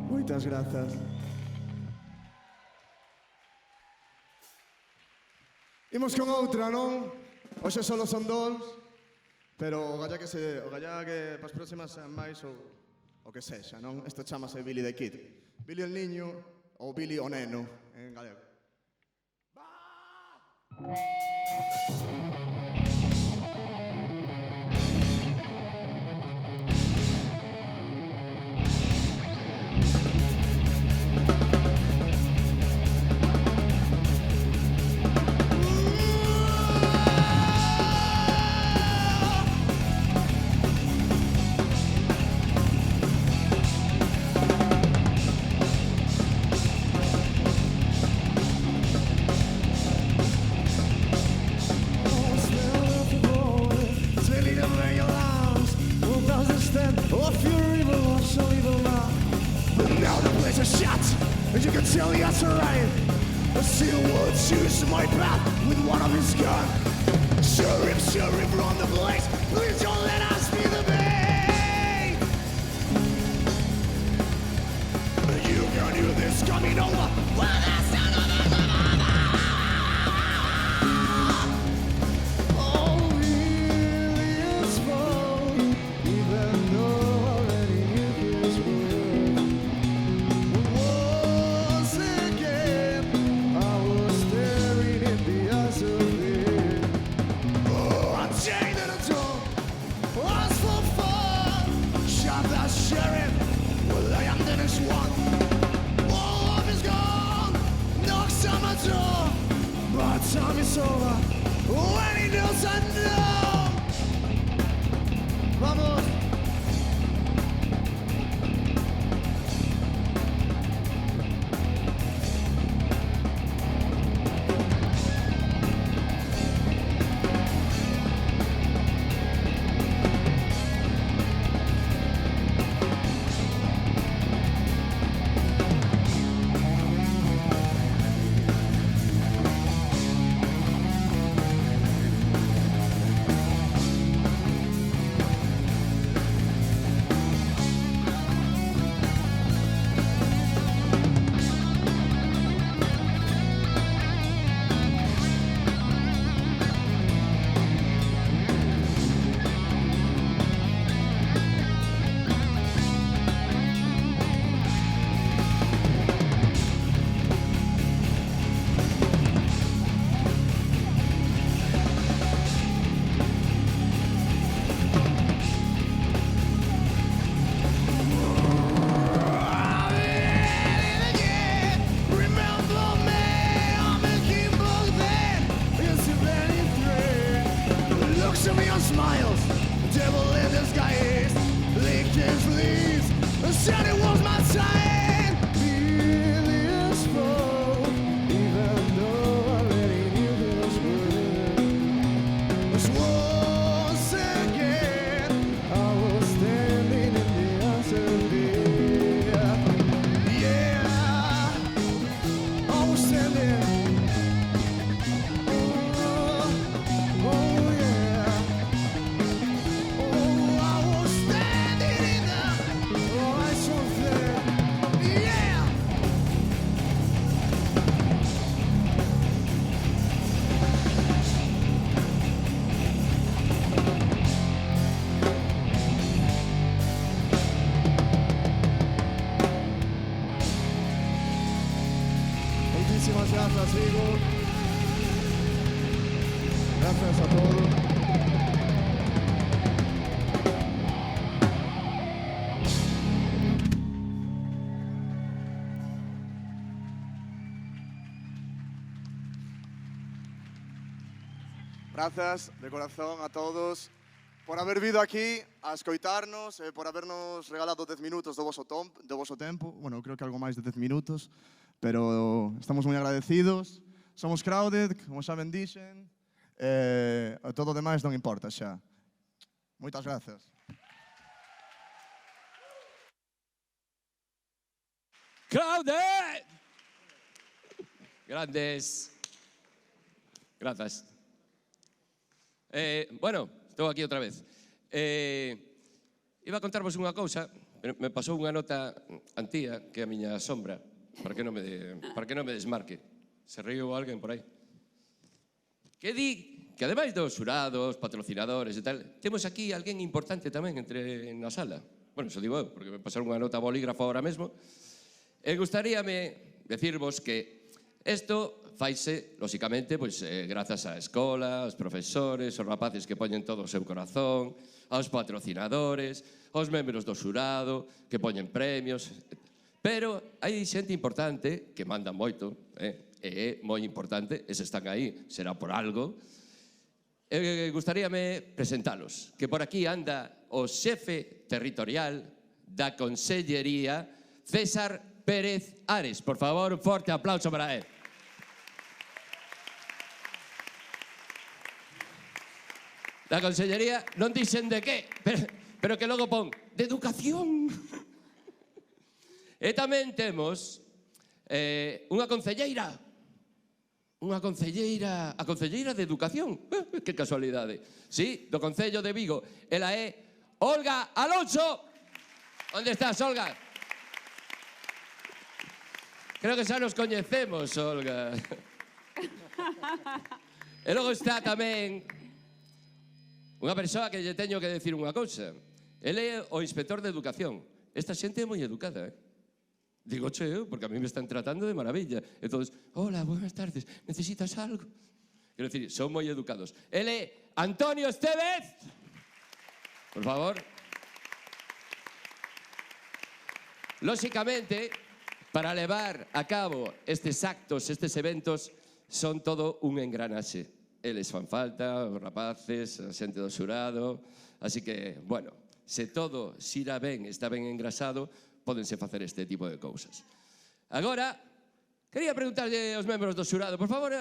Moitas grazas. Imos con outra, non? Hoxe solo son 2, pero o galla que pas próximas sean máis ou o que sexa, non? Isto chamase Billy the Kid. Billy el niño ou Billy o neno en galego. You can tell the terrain. A seal will choose my path with one of his gun. Sheriff, run the place. Please don't let us be the bait. You can hear this coming over. Well, that's not oh, really is fun, even though already knew this world. Once again, I was staring in the eyes of it. Oh, I'm chained and I'm this one. All of is gone, knocks on my door. My time is over, when he knows I know. Vamos. Smiles, devil in disguise, licked his leaves, said it was my time. Millions fall, even though I already knew this was once again, I was standing in the answer. Yeah, I was standing. Muchísimas gracias, Vigo. Gracias a todos. Gracias de corazón a todos por haber vindo aquí a escoitarnos, por habernos regalado 10 minutos do voso tempo. Bueno, creo que algo máis de 10 minutos, pero estamos moi agradecidos. Somos Crowded, como xa ben dixen, todo o demais non importa xa. Moitas gracias. Crowded! Grandes. Gracias. Bueno, estou aquí outra vez. Iba a contarvos unha cousa, pero me pasou unha nota antía, que é a miña sombra, para que non me desmarque. Se río alguén por aí. Que di que ademais dos xurados, patrocinadores e tal, temos aquí alguén importante tamén na sala. Bueno, iso digo eu, porque me pasaron unha nota a bolígrafo ahora mesmo. E gustaríame decirvos que isto faise, lóxicamente, grazas á escola, aos profesores, aos rapaces que poñen todo o seu corazón, aos patrocinadores, aos membros do xurado, que poñen premios. Pero hai xente importante que manda moito, e é moi importante, eses están aí, será por algo. Gustaríame presentalos, que por aquí anda o xefe territorial da Consellería, César Pérez Ares. Por favor, un forte aplauso para él. Da Consellería, non dixen de qué, pero que logo pon de educación. E tamén temos unha concelleira, a concelleira de educación. Que casualidade. Sí, do Concello de Vigo. Ela é Olga Alonso. Onde estás, Olga? Creo que xa nos coñecemos, Olga. E logo está tamén unha persoa que lle teño que decir unha cousa. Ele é o inspector de educación. Esta xente é moi educada, Digo, eu, porque a mí me están tratando de maravilla. Entonces, hola, buenas tardes, ¿necesitas algo? Quero decir, son moi educados. Ele é Antonio Estevez. Por favor. Lóxicamente, para levar a cabo estes actos, estes eventos, son todo un engranaxe. Eles fan falta, os rapaces, a xente do xurado, así que, bueno, se todo xira ben, está ben engrasado, pódense facer este tipo de cousas. Agora, quería preguntarlle aos membros do xurado, por favor,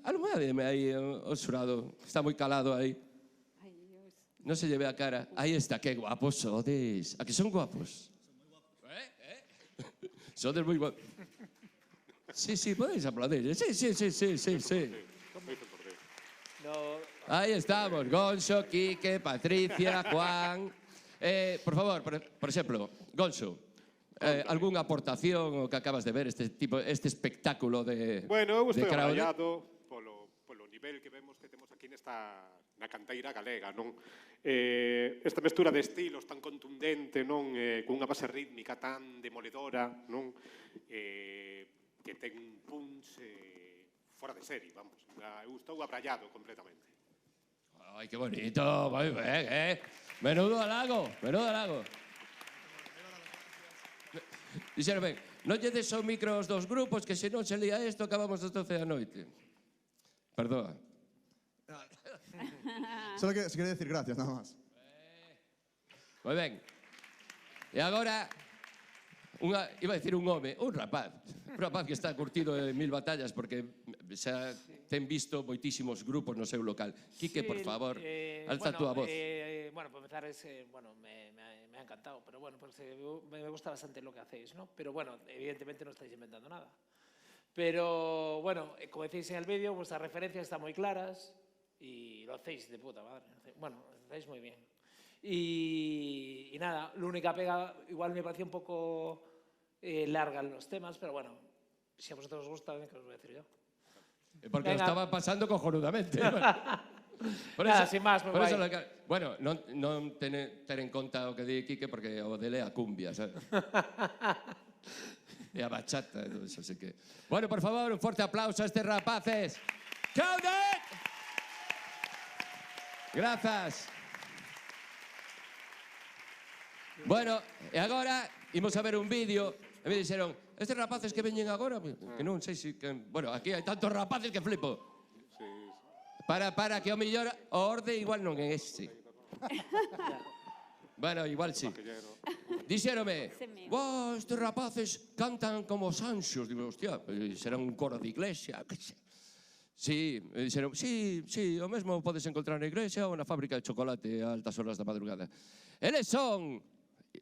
alumádeme aí o xurado, está moi calado aí. Non se lle ve a cara. Aí está, que guapos sodes. A que son guapos? Sodes moi guapos. Sí, podéis aplaudir. Sí. Aí estamos, Gonzo, Quique, Patricia, Juan. Por favor, por exemplo, Gonzo, algunha aportación o que acabas de ver este espectáculo de Bueno, eu estou crowd? abraiado polo nivel que vemos que temos aquí na canteira galega, non? Esta mestura de estilos tan contundente, non? Cunha base rítmica tan demoledora, non? Que ten un punch fora de serie, vamos. Eu estou abraiado completamente. Ai, que bonito, moi ben, Menudo halago. Dixeron ben, non lle des o micro aos dos grupos, que se non se lía isto, acabamos as 12 da noite. Perdoa. Solo que se quería decir gracias, nada más. Moi ben. E agora, iba a decir un home, un rapaz que está curtido en 1000 batallas porque xa ten visto moitísimos grupos no seu local. Quique, por favor, alza a túa voz. Bueno, para empezar, me ha encantado, pero bueno, pues, me gusta bastante lo que hacéis, ¿no? Pero bueno, evidentemente no estáis inventando nada. Pero bueno, como decís en el vídeo, vuestras referencias están muy claras y lo hacéis de puta madre. Bueno, lo hacéis muy bien. Y nada, la única pega, igual me pareció un poco larga en los temas, pero bueno, si a vosotros os gusta, ¿qué os voy a decir yo? Porque lo estaba pasando cojonudamente. Por nada, eso, sin más, por eso bueno, non ter en conta o que di Quique, porque o dele a cumbia, sabes? E a bachata, e todo eso, así que... Bueno, por favor, un forte aplauso a estes rapaces. ¡Crowded! Grazas. Bueno, e agora imos a ver un vídeo. E me dixeron, estes rapaces que veñen agora, que non sei se... Bueno, aquí hai tantos rapaces que flipo. Para, que o mellor o orde igual non é este. Bueno, igual sí. Dixéronme, estes rapaces cantan como Sanxos. Digo, hostia, será un coro de iglesia, que sei. Sí, me dixeron, sí, o mesmo podes encontrar na iglesia ou na fábrica de chocolate a altas horas da madrugada. Eles son,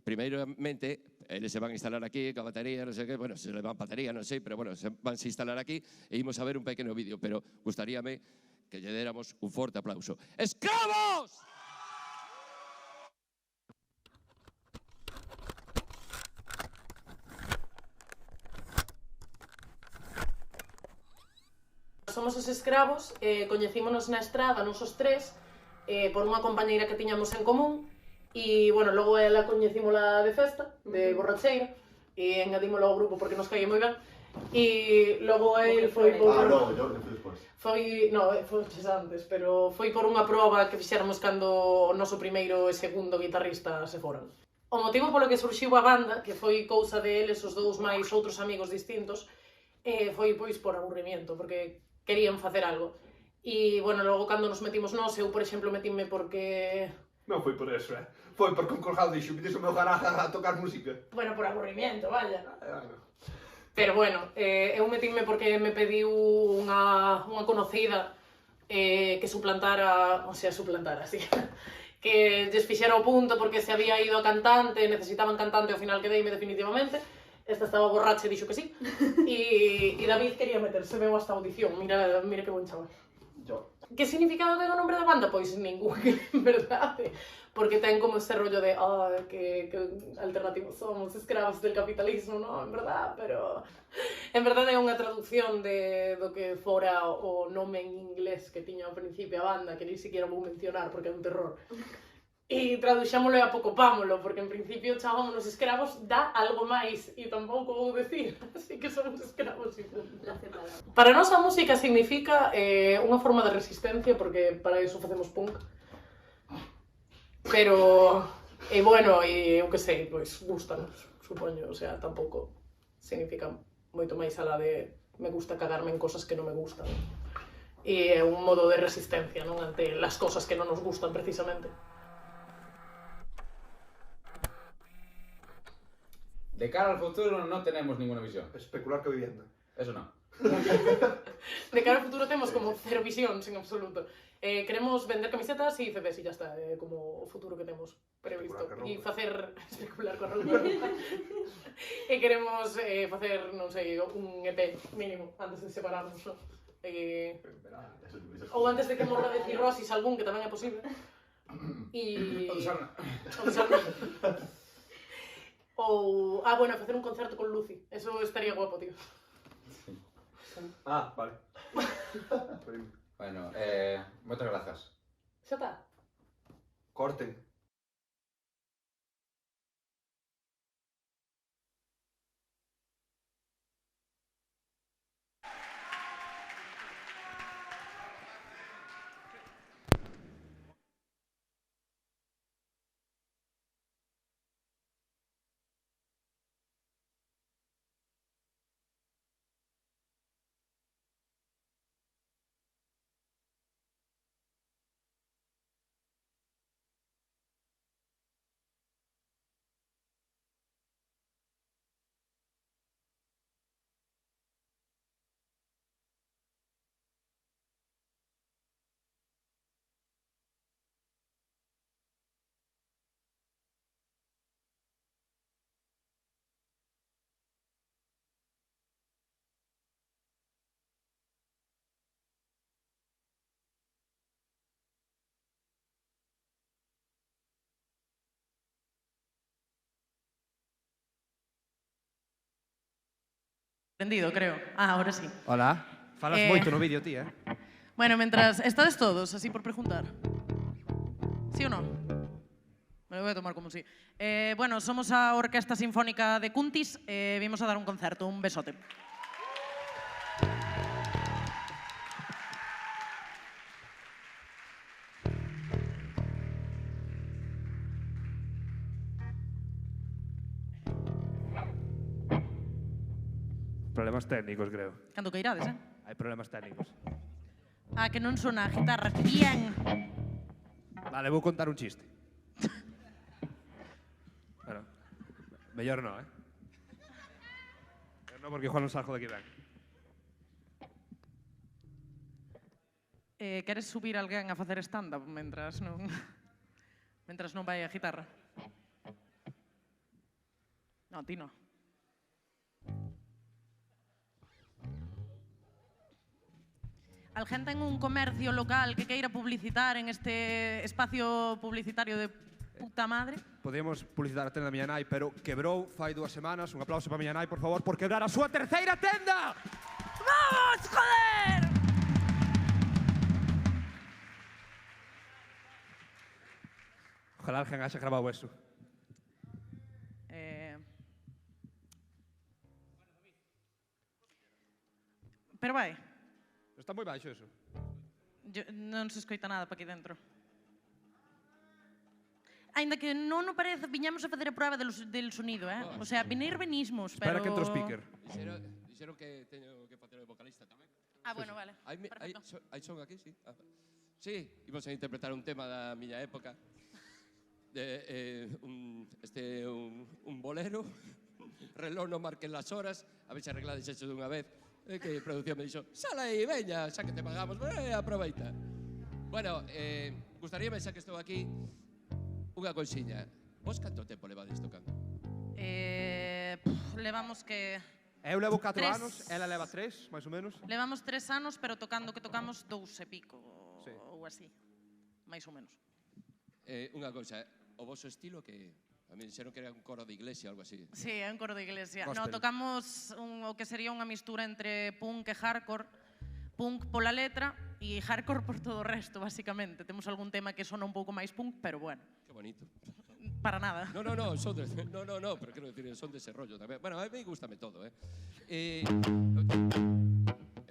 primeiramente, eles se van a instalar aquí, ca batería, non sei que, bueno, se levan batería, non sei, pero bueno, se van a instalar aquí e imos a ver un pequeno vídeo, pero gustaríame que lle déramos un forte aplauso. ¡Escravos! Somos os escravos, coñecímonos na estrada, nos os tres, por unha compañeira que tiñamos en común, e, bueno, logo ela coñecímola de festa, de borracheira, e engadímola ao grupo porque nos caía moi ben, e logo el foi por... No, yo fui despois. Foi antes, pero foi por unha proba que fixéramos cando o noso primeiro e segundo guitarrista se foran. O motivo polo que surxiu a banda, que foi cousa de eles, os dous máis outros amigos distintos, foi pois por aburrimiento, porque querían facer algo. E, bueno, logo cando nos metimos nós, eu, por exemplo, metíme porque... Non foi por eso, foi porque un colgado dixo, vides o meu garaje a tocar música. Bueno, por aburrimiento, vaya. Pero, bueno, eu metíme porque me pediu unha conocida que suplantara, así, que lles fixera o punto porque se había ido a cantante, necesitaban cantante, ao final quedeime definitivamente. Esta estaba borracha e dixo que sí. E David quería meterse meu hasta audición, mira que bon chaval. Que significado ten o nombre da banda? Pois ningún, en verdade. Porque ten como ese rollo de que alternativos somos, escravos del capitalismo, non? En verdade, pero... En verdade é unha traducción do que fora o nome en inglés que tiña ao principio a banda, que ni siquiera vou mencionar porque é un terror. E traduxámoslo e apocopámoslo, porque en principio chamámonos escravos dá algo máis, e tampouco vou decir, así que somos escravos e punto. Para nós a música significa unha forma de resistencia, porque para iso facemos punk. Pero, bueno, eu que sei, pois, gustanos, supoño, o sea, tampouco significa moito máis alá de me gusta cagarme en cosas que non me gustan. E é un modo de resistencia, non, ante las cosas que non nos gustan precisamente. De cara al futuro no tenemos ninguna visión. Especular con vivienda. Eso no. De cara ao futuro temos como cero visión, sin absoluto. Queremos vender camisetas e CDs e ya está, como o futuro que temos previsto. E facer... especular con roupa. E queremos facer, non sei, un EP mínimo antes de separarnos, non? Ou antes de que morra de cirrosis algún, que tamén é posible. E... O de Sarna. O de Sarna. Ou... bueno, facer un concerto con Lucy. Eso estaría guapo, tío. Ah, vale. Bueno, moitas grazas. Xa está. Corten. Entendido, creo. Ahora sí. Hola. Falas moito no vídeo, ti, Bueno, mentras estades todos, así por preguntar. ¿Sí o no? Me lo voy a tomar como sí. Bueno, somos a Orquesta Sinfónica de Cuntis. Vimos a dar un concerto. Un besote. Problemas técnicos, creo. Cando que irades, Hai problemas técnicos. Que non sona a guitarra. Bien. Vale, vou contar un chiste. Bueno, mellor non, Mellor non, porque igual non salgo de aquí ben. Queres subir alguén a facer stand-up mentras non vai a guitarra? No, ti non. Alguén ten un comercio local que queira publicitar en este espacio publicitario de puta madre? Podíamos publicitar a tenda da miña nai, pero quebrou fai 2 semanas. Un aplauso para a miña nai, por favor, por quebrar a súa terceira tenda! Vamos, joder! Ojalá alguén haxa grabado eso. Pero vai. Está moi baixo eso. Non se escoita nada para aquí dentro. Ainda que non o parece, viñamos a facer a prueba del sonido, O sea, venismos, pero... Espera que entre o speaker. Dixeron que teño que facer o vocalista tamén. Bueno, vale. Hai son aquí, sí? Sí, imos a interpretar un tema da miña época. Un bolero. Reloj non marquen las horas. A ver se arreglades hecho dunha vez. Que producción me dixo, sal aí, veña, xa que te pagamos, aproveita. Bueno, gustaríame, xa que estou aquí, unha cousiña. Vos canto tempo levades tocando? Levamos que... Eu levo 4 anos, ela leva 3, máis ou menos. Levamos 3 anos, pero tocando que tocamos 2 e pico, ou así, máis ou menos. Unha cousa, o vosso estilo que... A mí dixeron que era un coro de iglesia, algo así. Sí, é un coro de iglesia. Gospel. No, tocamos o que sería unha mistura entre punk e hardcore. Punk pola letra e hardcore por todo o resto, basicamente. Temos algún tema que sona un pouco máis punk, pero bueno. Que bonito. Para nada. No, pero quero dicir, son de ese rollo tamén. Bueno, a mí gustame todo,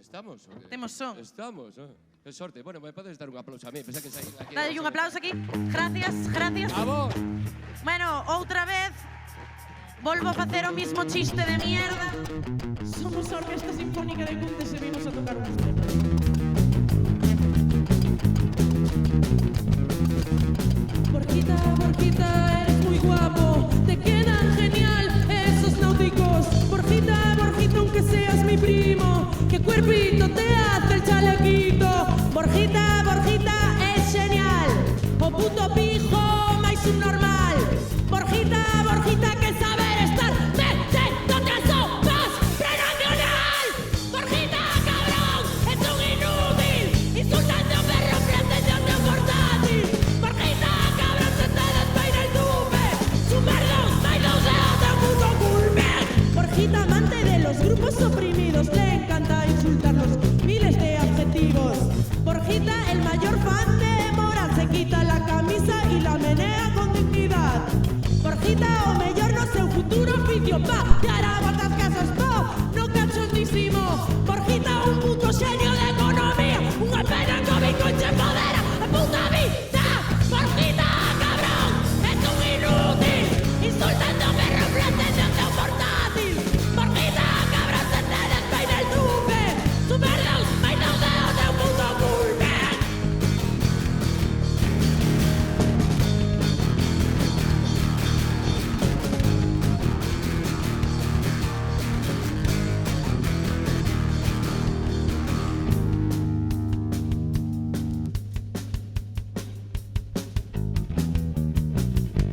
Estamos? Temos son. Estamos, Que sorte. Bueno, me podes dar un aplauso a mí. Pensé que saí aquí. Dale un aplauso aquí. Gracias, gracias. A vos. Bueno, outra vez, Volvo a facer o mismo chiste de mierda. Somos a Orquesta Sinfónica de Cuntes e vimos a tocar uns temas. Borjita, Borjita, eres muy guapo, te quedan genial esos náuticos. Borjita, Borjita, aunque seas mi primo, qué cuerpito te hace el chalequito. Borjita, Borjita, es genial, o puto pijo, máis subnormal. Borjita, Borjita, que saber estar, vete, no te asomas, prenacional. Borjita, cabrón, es un inútil, insultando a un perro, pretendiendo un portátil. Borjita, cabrón, se te despeina el tupe, su perdón, no hay dos dedos de puto culpe. Borjita, amante de los grupos oprimidos, le encanta insultarlos, miles de adjetivos. Borjita, el mayor fan de Morat, se quita la camisa y la menea con dignidad. Borjita, o mellor no seu futuro oficio, pa, te hará botas casas, po, no cachondísimo. Borjita, un puto xenio de economía, unha pena que o Bitcoin che empodera, a puta vida. Borjita, cabrón, es un inútil, insultando a perro, pretendiendo un portátil. Borjita, cabrón, se te despeina el tupe, su perdón, máis dos dedos de un puto culpe.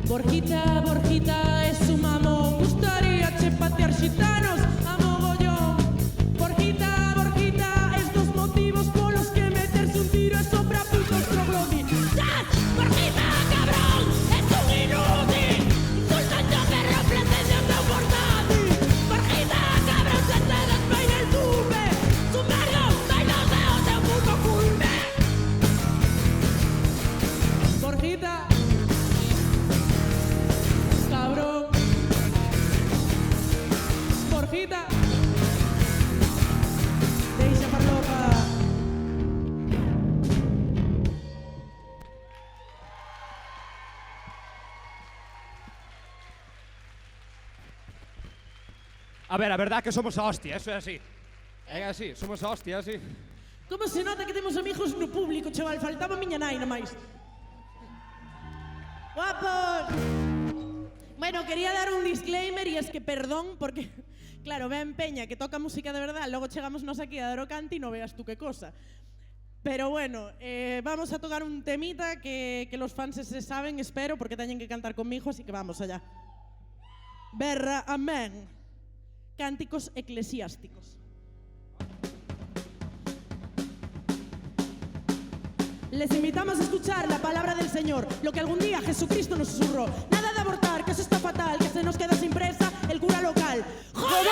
Borjita, Borjita, es su mamón, gustaría che patear xitanos a mogollón. Borjita, Borjita, es dos motivos polos que meterse un tiro e sobra putos trogloditas. Borjita, cabrón, es un inútil, insultando a perro, pretendiendo un portátil. Borjita, cabrón, se te despeina el tupe, su perdón, no hay dos dedos de un puto culpe. Borjita, cabrón. Borjita, deixa farlopa. A ver, a verdad que somos a hostia, eso é así. É así, somos a hostia, así. Como se nota que temos amigos no público, chaval, faltaba a miña nai namais. Guapos! Bueno, quería dar un disclaimer y es que perdón porque, claro, vean Peña que toca música de verdad, luego llegamos nos aquí a dar o canti y no veas tú qué cosa. Pero bueno, vamos a tocar un temita que los fans se saben, espero, porque tienen que cantar conmigo, así que vamos allá. Berra, amén. Cánticos eclesiásticos. Les invitamos a escuchar la palabra del Señor, lo que algún día Jesucristo nos susurró. Nada de abortar, que eso está fatal, que se nos queda sin presa el cura local. ¡Joder!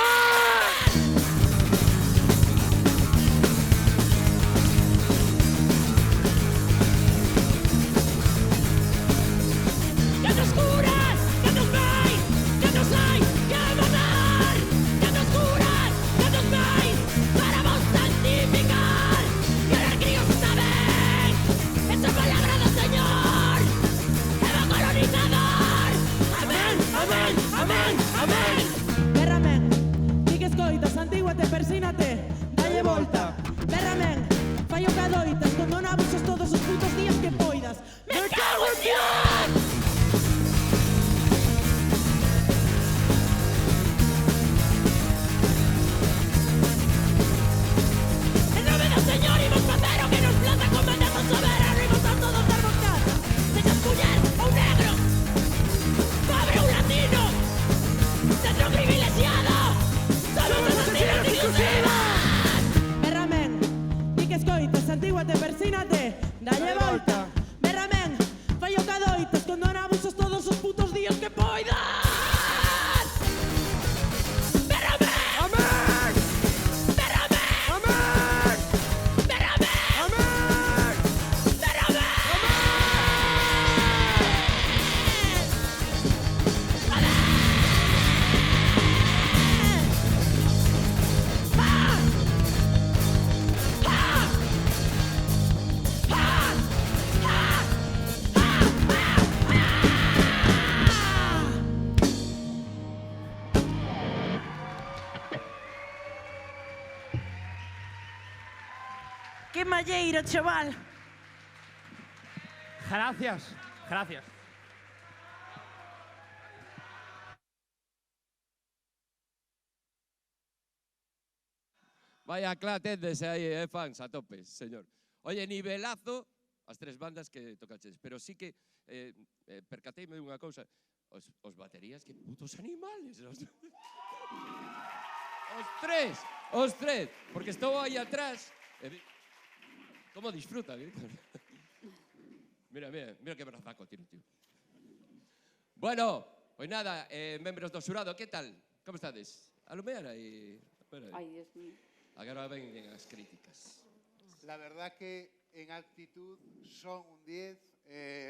¡Que nos curas! ¡Que nos veis! ¡Que nos hay que matar! ¡Que nos curas! ¡Que nos veis! ¡Para vos santificar! ¡Y ahora críos sabéis! ¡Esa palabra del Señor! ¡Eva colonizador! ¡Amén! ¡Amén! ¡Amén! ¡Amén! Berramén, di que escoitas, antíguate, persínate, dalle volta. Berramén, fai o que adoitas, cuando non abuses todos os putos días que poidas. ¡Me cago en Dios! En nome do Señor imos facer o que nos planta con mandato soberano, imos a todos darmos casa. Señas muller ou negro, pobre ou latino, centro privilexiado, somos as antigas exclusivas. Berramén, di que escoitas, antíguate, persínate, dalle volta. Berramén, fai o que adoitas, cuando non abusos todos os putos días que poidas. cremalleira, chaval. Gracias, gracias. Vaya clatendes aí, fans a tope, señor. Oye, nivelazo as tres bandas que tocaches, pero sí que percateime unha cousa. Os baterías, que putos animales. Os tres, porque estou aí atrás. Como disfrutan, Mira que brazaco tiene, tío. Bueno, pois nada, membros do xurado, que tal? Como estades? Alumean aí. Ai, Dios mío. Agora ven as críticas. La verdad que en actitud son un 10,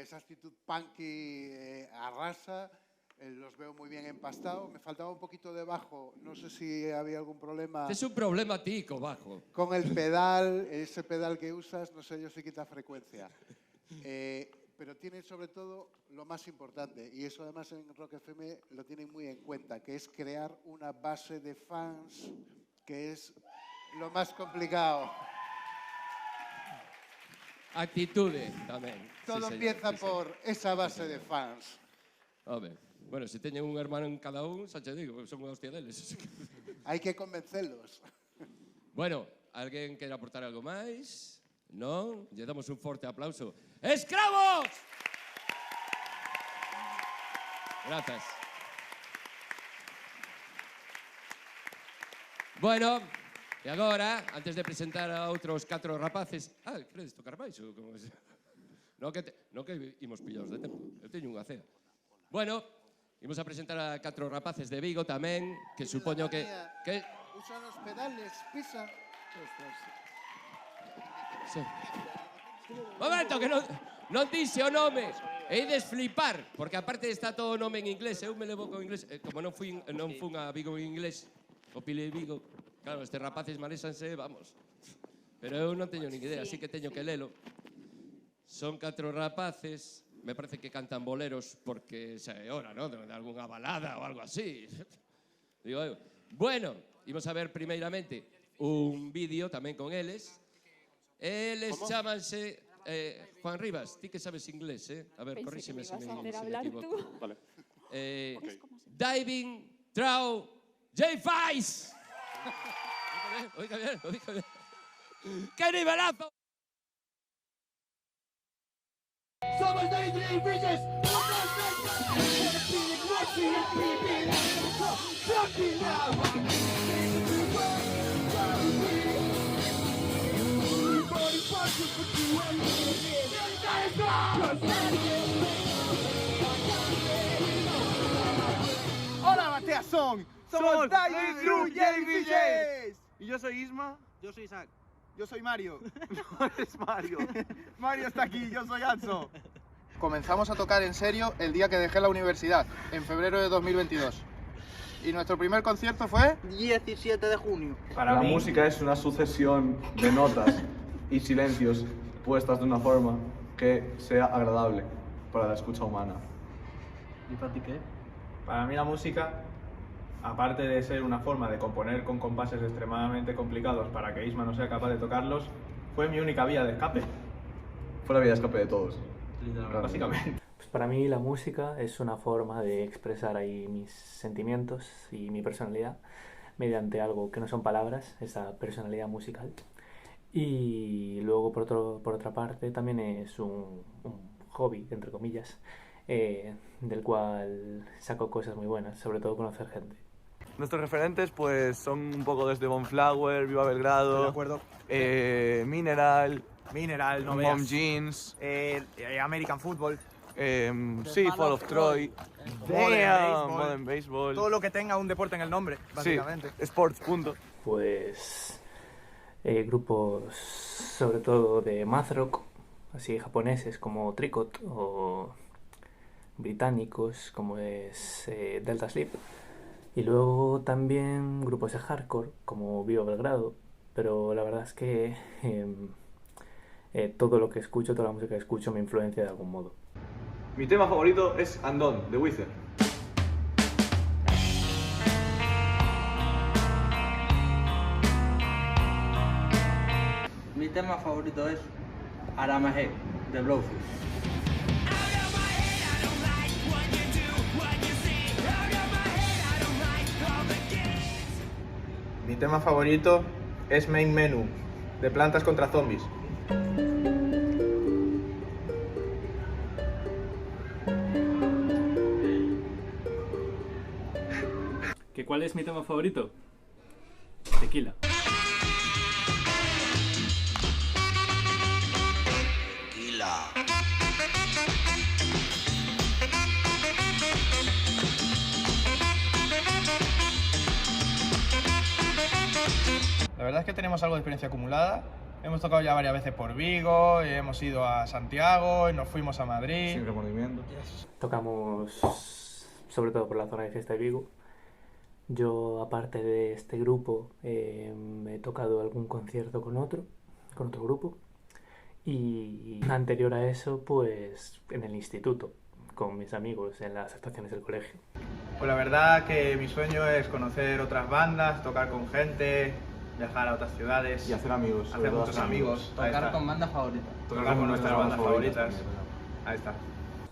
esa actitud punky arrasa, los veo muy bien empastados, me faltaba un poquito de bajo, no sé si había algún problema. Es un problema tico, bajo. Con el pedal, ese pedal que usas, no sé yo si quita frecuencia. Pero tienen sobre todo lo más importante, y eso además en Rock FM lo tienen muy en cuenta, que es crear una base de fans, que es lo más complicado. Actitude tamén. Todo empieza por esa base de fans. Home, bueno, se teñen un hermano en cada un, xa che digo, son unha hostia deles. Hai que convencerlos. Bueno, alguén quere aportar algo máis? Non? Lle damos un forte aplauso. ¡Escravos! Grazas. Bueno, e agora, antes de presentar a outros 4 rapaces... queredes tocar máis? Ou como é? Non que imos pillados de tempo. Eu teño unha cea. Bueno, imos a presentar a 4 rapaces de Vigo tamén, que supoño que... Usan os pedales, pisa. Sí. Momento, que non dixe o nome. E ides flipar, porque aparte está todo o nome en inglés. Eu me levo con inglés. Como non fun a Vigo en inglés, o Pile Vigo, claro, estes rapaces manéxanse, vamos. Pero eu non teño nin idea, así que teño que lelo. Son 4 rapaces, me parece que cantan boleros porque xa é hora, ¿no? De algunha balada ou algo así. Digo eu. Bueno, imos a ver primeiramente un vídeo tamén con eles. Eles chámanse... Juan Rivas, ti que sabes inglés, A ver, corríxeme se me equivoco. Vale. Diving Through J-Fice. Oiga bien. ¡Qué nivelazo! Somos Daydream Bridges. Hola, Mateazón. Somos Daydream Bridges. Y yo soy Isma. Yo soy Isaac. Yo soy Mario. No eres Mario. Mario está aquí, yo soy Anso. Comenzamos a tocar en serio el día que dejé la universidad, en febrero de 2022. Y nuestro primer concierto fue... 17 de junio. La música es una sucesión de notas y silencios puestas de una forma que sea agradable para la escucha humana. ¿Y para ti qué? Para mí la música, aparte de ser una forma de componer con compases extremadamente complicados para que Isma no sea capaz de tocarlos, fue mi única vía de escape. Fue la vía de escape de todos. Básicamente. Pues para mí la música es una forma de expresar ahí mis sentimientos y mi personalidad mediante algo que no son palabras, esa personalidad musical. Y luego por otra parte también es un hobby, entre comillas, del cual saco cosas muy buenas, sobre todo conocer gente. Nuestros referentes pues son un poco desde Bonflower, Viva Belgrado, De acuerdo. Mineral, no Mom veas. Jeans, American Football. sí, Fall of Troy, Modern Baseball. Todo lo que tenga un deporte en el nombre, básicamente. Sí, sports, punto. Pues grupos sobre todo de math rock, así japoneses como Tricot o británicos como es Delta Sleep, y luego también grupos de hardcore como Viva Belgrado, pero la verdad es que todo lo que escucho, toda la música que escucho me influencia de algún modo. Mi tema favorito es Andon, de Wizard. Mi tema favorito es Aramajé, de Blowfish. Mi tema favorito es Main Menu, de Plantas contra Zombies. ¿Cuál es mi tema favorito? Tequila. Tequila. La verdad es que tenemos algo de experiencia acumulada. Hemos tocado ya varias veces por Vigo, hemos ido a Santiago y nos fuimos a Madrid. Sin remordimiento. Tocamos sobre todo por la zona de fiesta de Vigo. Yo, aparte de este grupo, he tocado algún concierto con otro grupo. Y anterior a eso, pues en el instituto, con mis amigos, en las actuaciones del colegio. Pues la verdad que mi sueño es conocer otras bandas, tocar con gente, viajar a otras ciudades. Y hacer amigos. Hacer muchos amigos. Tocar con bandas favoritas. Tocar con nuestras bandas favoritas. Ahí está.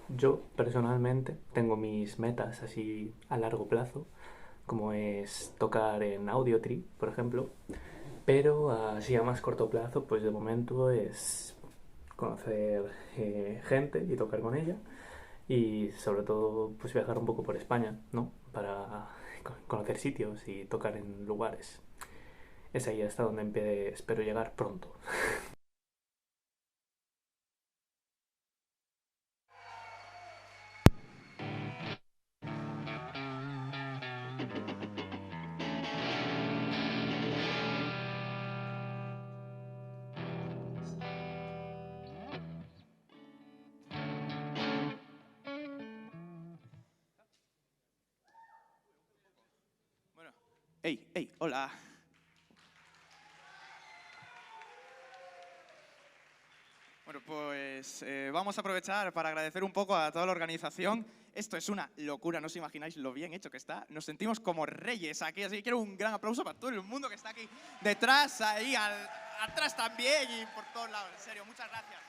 Yo, personalmente, tengo mis metas así a largo plazo, como es tocar en Audiotree, por ejemplo, pero así a más corto plazo, pues de momento es conocer gente y tocar con ella, y sobre todo pues viajar un poco por España, ¿no? Para conocer sitios y tocar en lugares. Es ahí hasta donde espero llegar pronto. Hey, hola. Bueno, pues vamos a aprovechar para agradecer un poco a toda la organización. Esto es una locura, no os imagináis lo bien hecho que está. Nos sentimos como reyes aquí, así que quiero un gran aplauso para todo el mundo que está aquí detrás, ahí, atrás también y por todos lados. En serio, muchas gracias.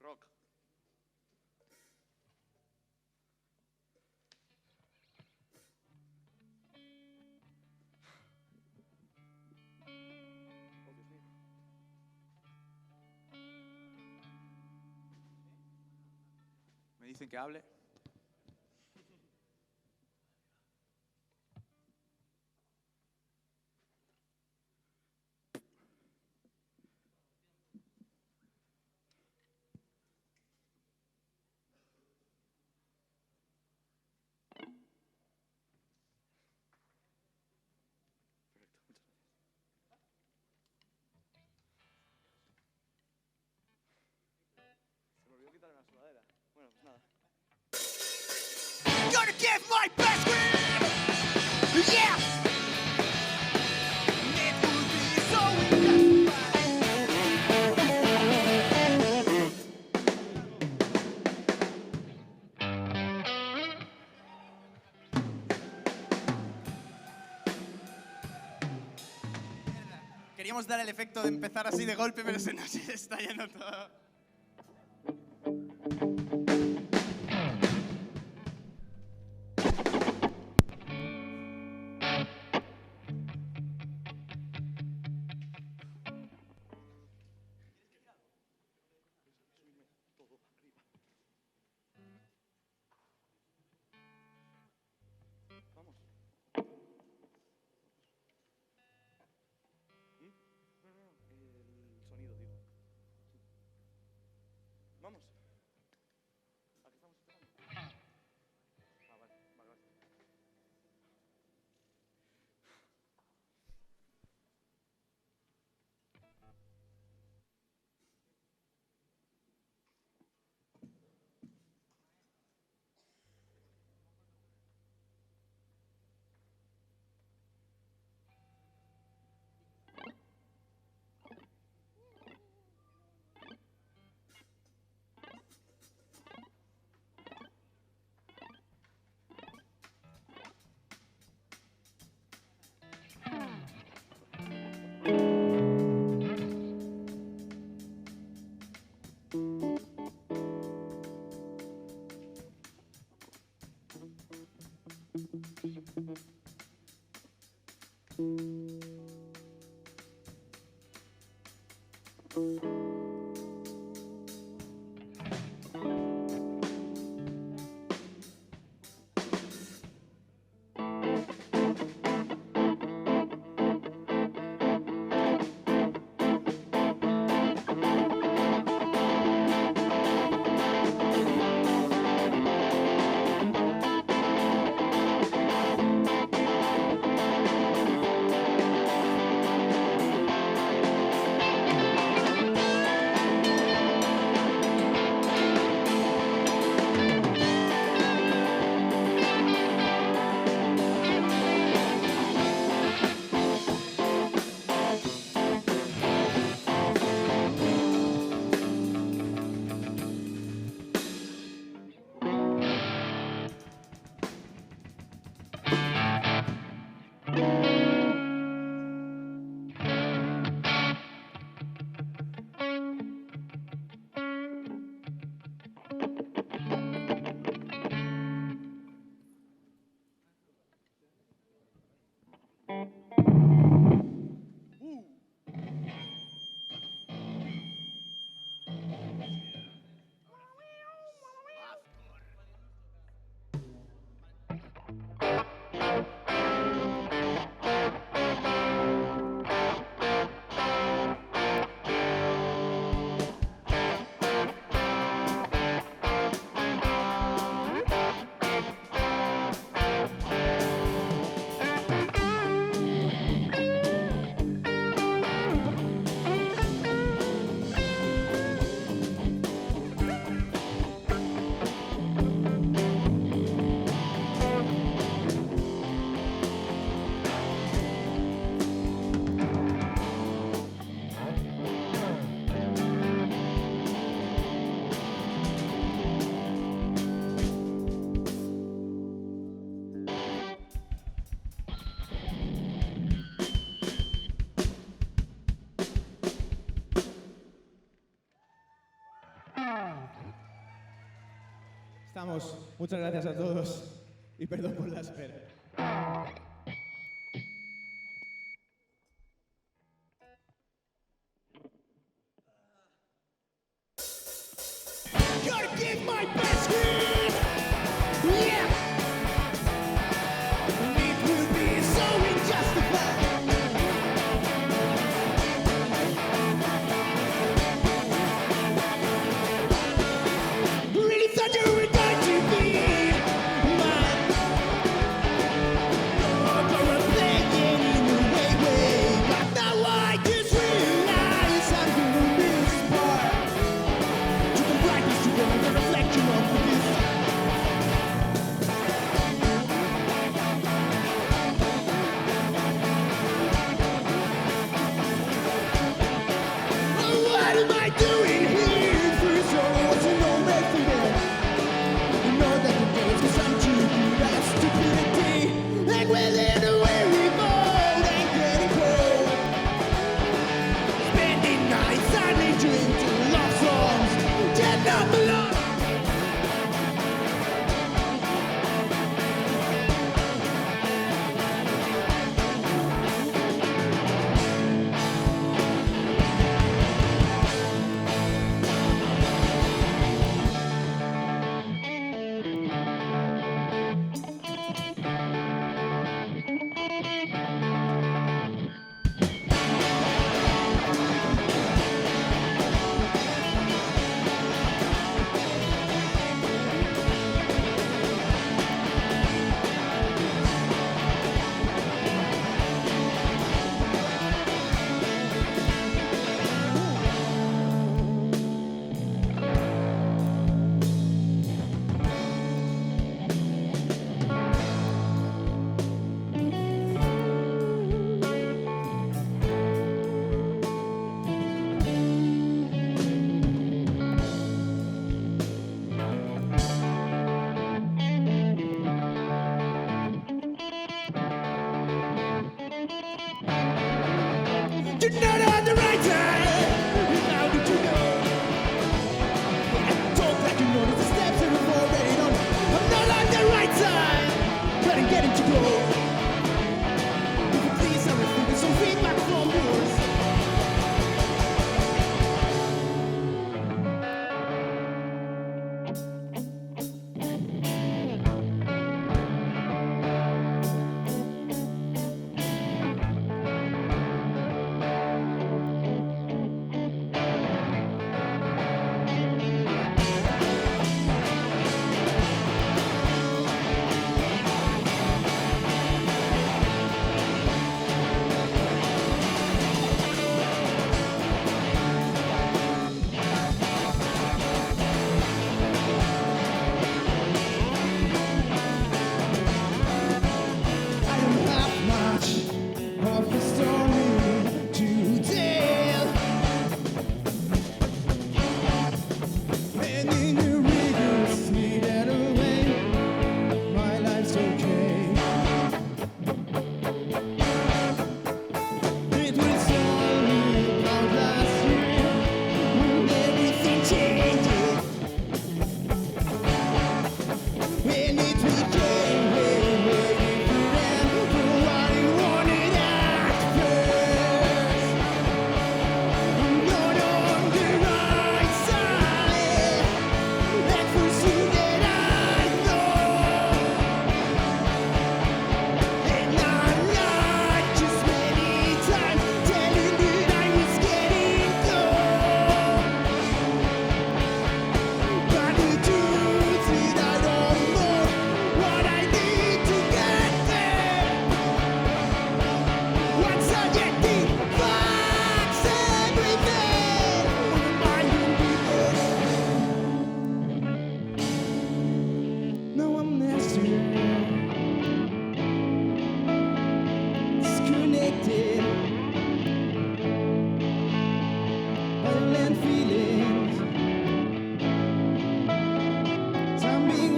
Rock. Me dicen que hable. Se me olvidó quitarme la sudadera. Bueno, pues nada. Gonna give my best grip. Yeah. It would be so Queríamos dar el efecto de empezar así de golpe, pero se nos está yendo todo. Vamos. El sonido, digo. Vamos. ¿A qué estamos esperando? Ah, vale. Estamos. Muchas gracias a todos y perdón por la espera. Gotta give my best scream. Yeah. It will be so injustified. Really thought you were going to be mine. But we're playing in a way. But now I just realize I'm doing this part. To the brightness, to the reflection of this. What am I doing here? Free soul, to know everything. You know that the days cause I'm too good at stupidity. And within the weary mode and getting cold. Spending nights sadly drinking love songs that not belong. You're not on the right time. How did you know? I don't like you notice the steps that we're already on. I'm not on the right time. Cutting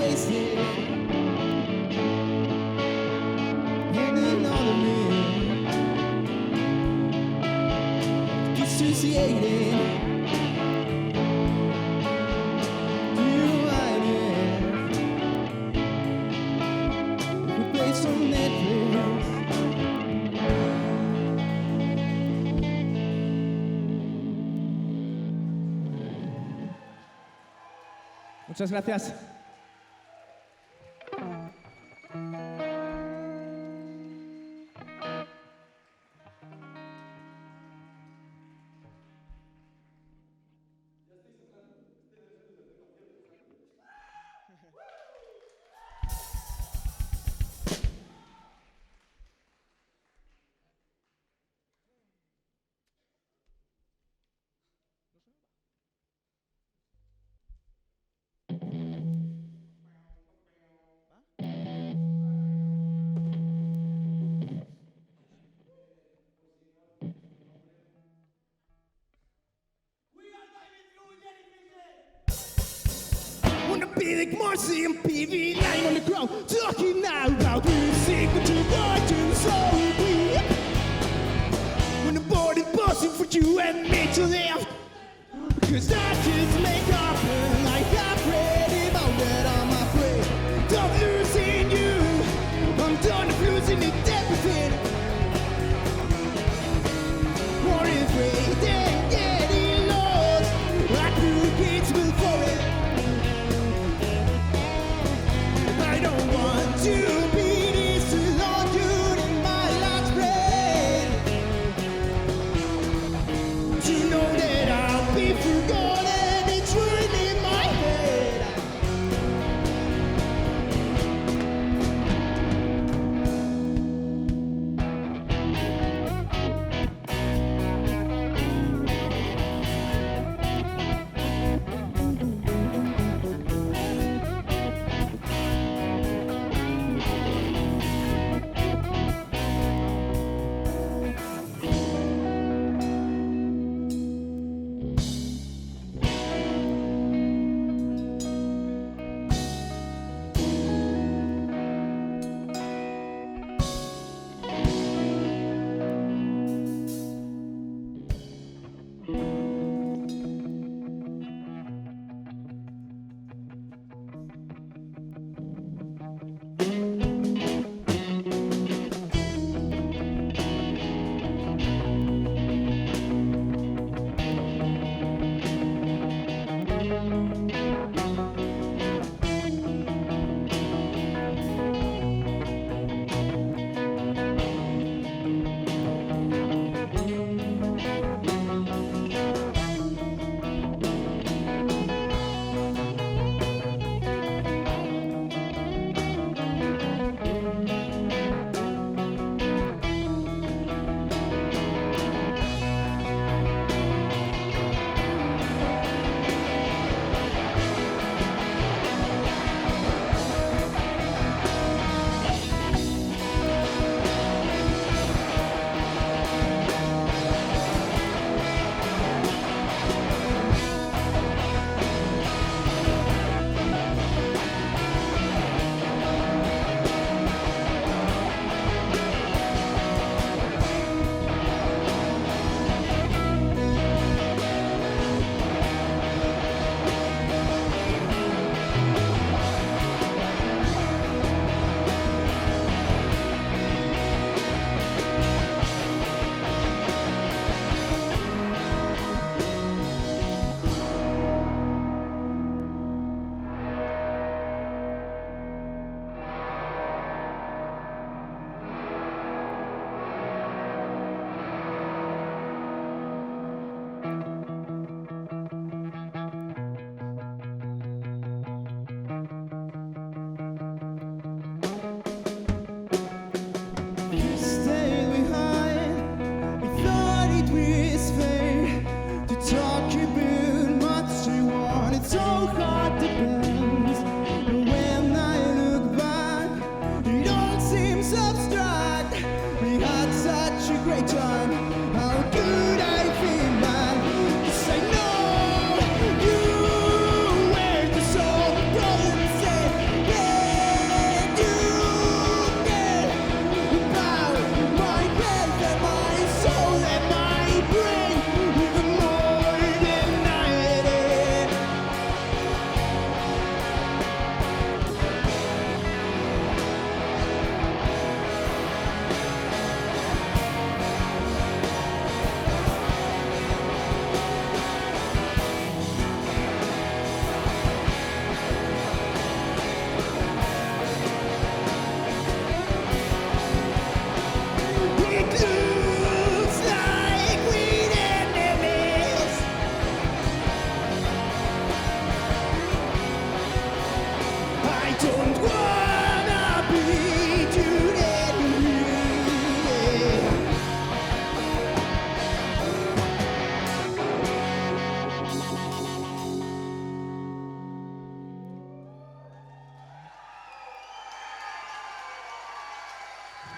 wasted. Hanging on the mirror, dissociated. You might have replaced on Netflix. Muchas gracias. Wanna be like Marcy and PV, lying on the ground, talking now about music, but you're watching so weak. When the board is buzzing for you and me to live, because I just make up and like I'm ready about that I'm afraid of losing you. I'm done of losing it everything. More afraid than getting lost. I could get to for it. I don't want to be this alone, dude, in my last breath. To know that I'll be forgotten, it's real.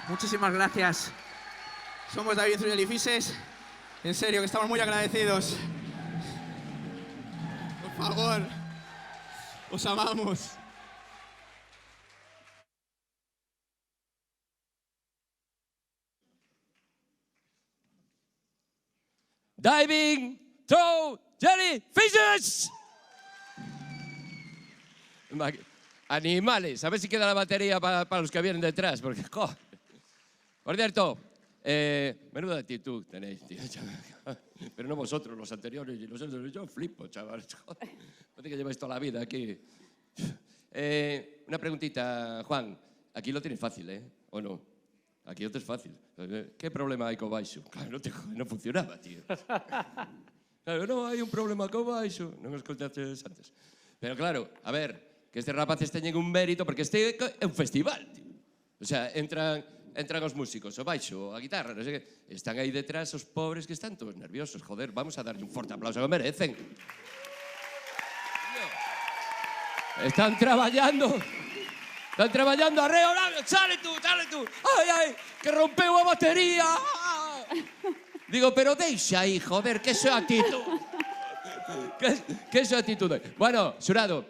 Muchísimas gracias. Somos David Zuriel y Fises. En serio, que estamos muy agradecidos. Por favor, os amamos. Diving Throw Jellyfishes. Animales. A ver si queda la batería para los que vienen detrás. Porque, joder. Por cierto, menuda actitud tenéis, tío. Pero no vosotros, los anteriores y los otros. Yo flipo, chavales. Parece que lleváis toda la vida aquí. Una preguntita, Juan. Aquí lo tienes fácil, ¿eh? ¿O no? Aquí lo tienes fácil. ¿Qué problema hay con baixo? Claro, no funcionaba, tío. Claro, no, hai un problema con baixo. Non os contaches antes. Pero claro, a ver, que estes rapaces teñen un mérito, porque este é un festival, tío. O sea, entran os músicos, o baixo, a guitarra, non sei que. Están aí detrás os pobres que están todos nerviosos. Joder, vamos a darlle un forte aplauso que merecen. Están traballando arreo, sale tú. Ai, que rompeu a batería. Digo, pero deixa aí, joder, que eso é actitud. Que eso é actitude. Bueno, xurado,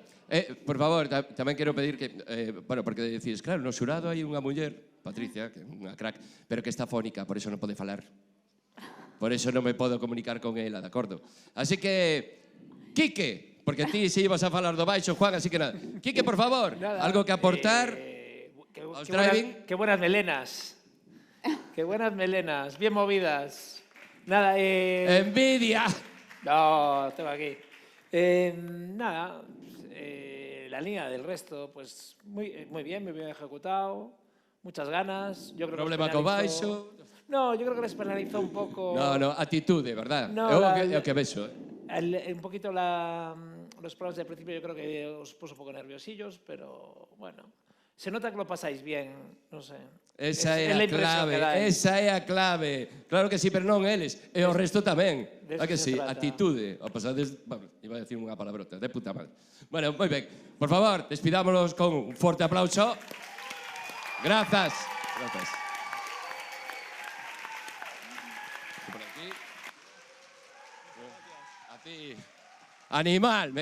por favor, tamén quero pedir que, bueno, porque decides, claro, no xurado hai unha muller, Patricia, que é unha crack, pero que está fónica, por eso non pode falar. Por eso non me podo comunicar con ela, de acordo? Así que, Quique, porque ti se ibas a falar do baixo, Juan, así que nada. Quique, por favor, Nada, algo que aportar aos driving. Qué buenas melenas. Qué buenas melenas, bien movidas. Nada, ¡Envidia! No, tengo aquí. Nada, la línea del resto, pues muy bien ejecutado, muchas ganas. Yo creo Problema con baixo. No, yo creo que les penalizó un poco. No, actitude, verdad? No, é o que vexo. Un poquito los problemas del principio yo creo que os puso un poco nerviosillos, pero bueno, se nota que lo pasáis bien, no sé. Esa é a clave. Claro que sí, pero non eles. E o resto tamén. A que sí, actitude. O pasades, iba a decir unha palabrota, de puta madre. Bueno, moi ben. Por favor, despidámonos con un forte aplauso. Grazas. Por aquí. A ti. Animal.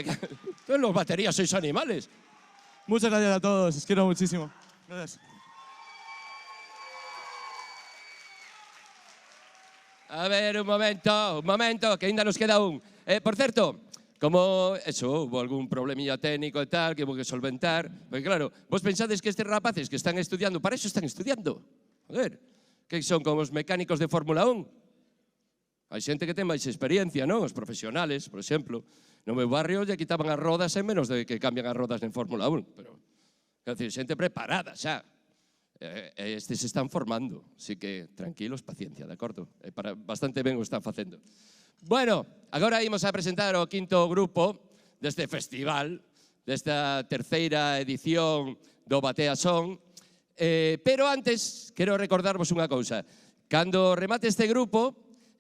Todos los baterías sois animales. Muchas gracias a todos, os quiero muchísimo. Gracias. A ver, un momento, que ainda nos queda un. Por certo, como eso, hubo algún problemilla técnico e tal, que hubo que solventar, porque claro, vos pensades que estes rapaces que están estudiando, para eso están estudiando. Joder, que son como os mecánicos de Fórmula 1. Hai xente que ten máis experiencia, non? Os profesionales, por exemplo. No meu barrio lle quitaban as rodas en menos de que cambian as rodas en Fórmula 1. Pero, quer dizer, xente preparada xa. Estes se están formando, así que tranquilos, paciencia, de acordo? Bastante ben o están facendo. Bueno, agora imos a presentar o quinto grupo deste festival, desta terceira edición do Batea Son. Pero antes, quero recordarvos unha cousa. Cando remate este grupo,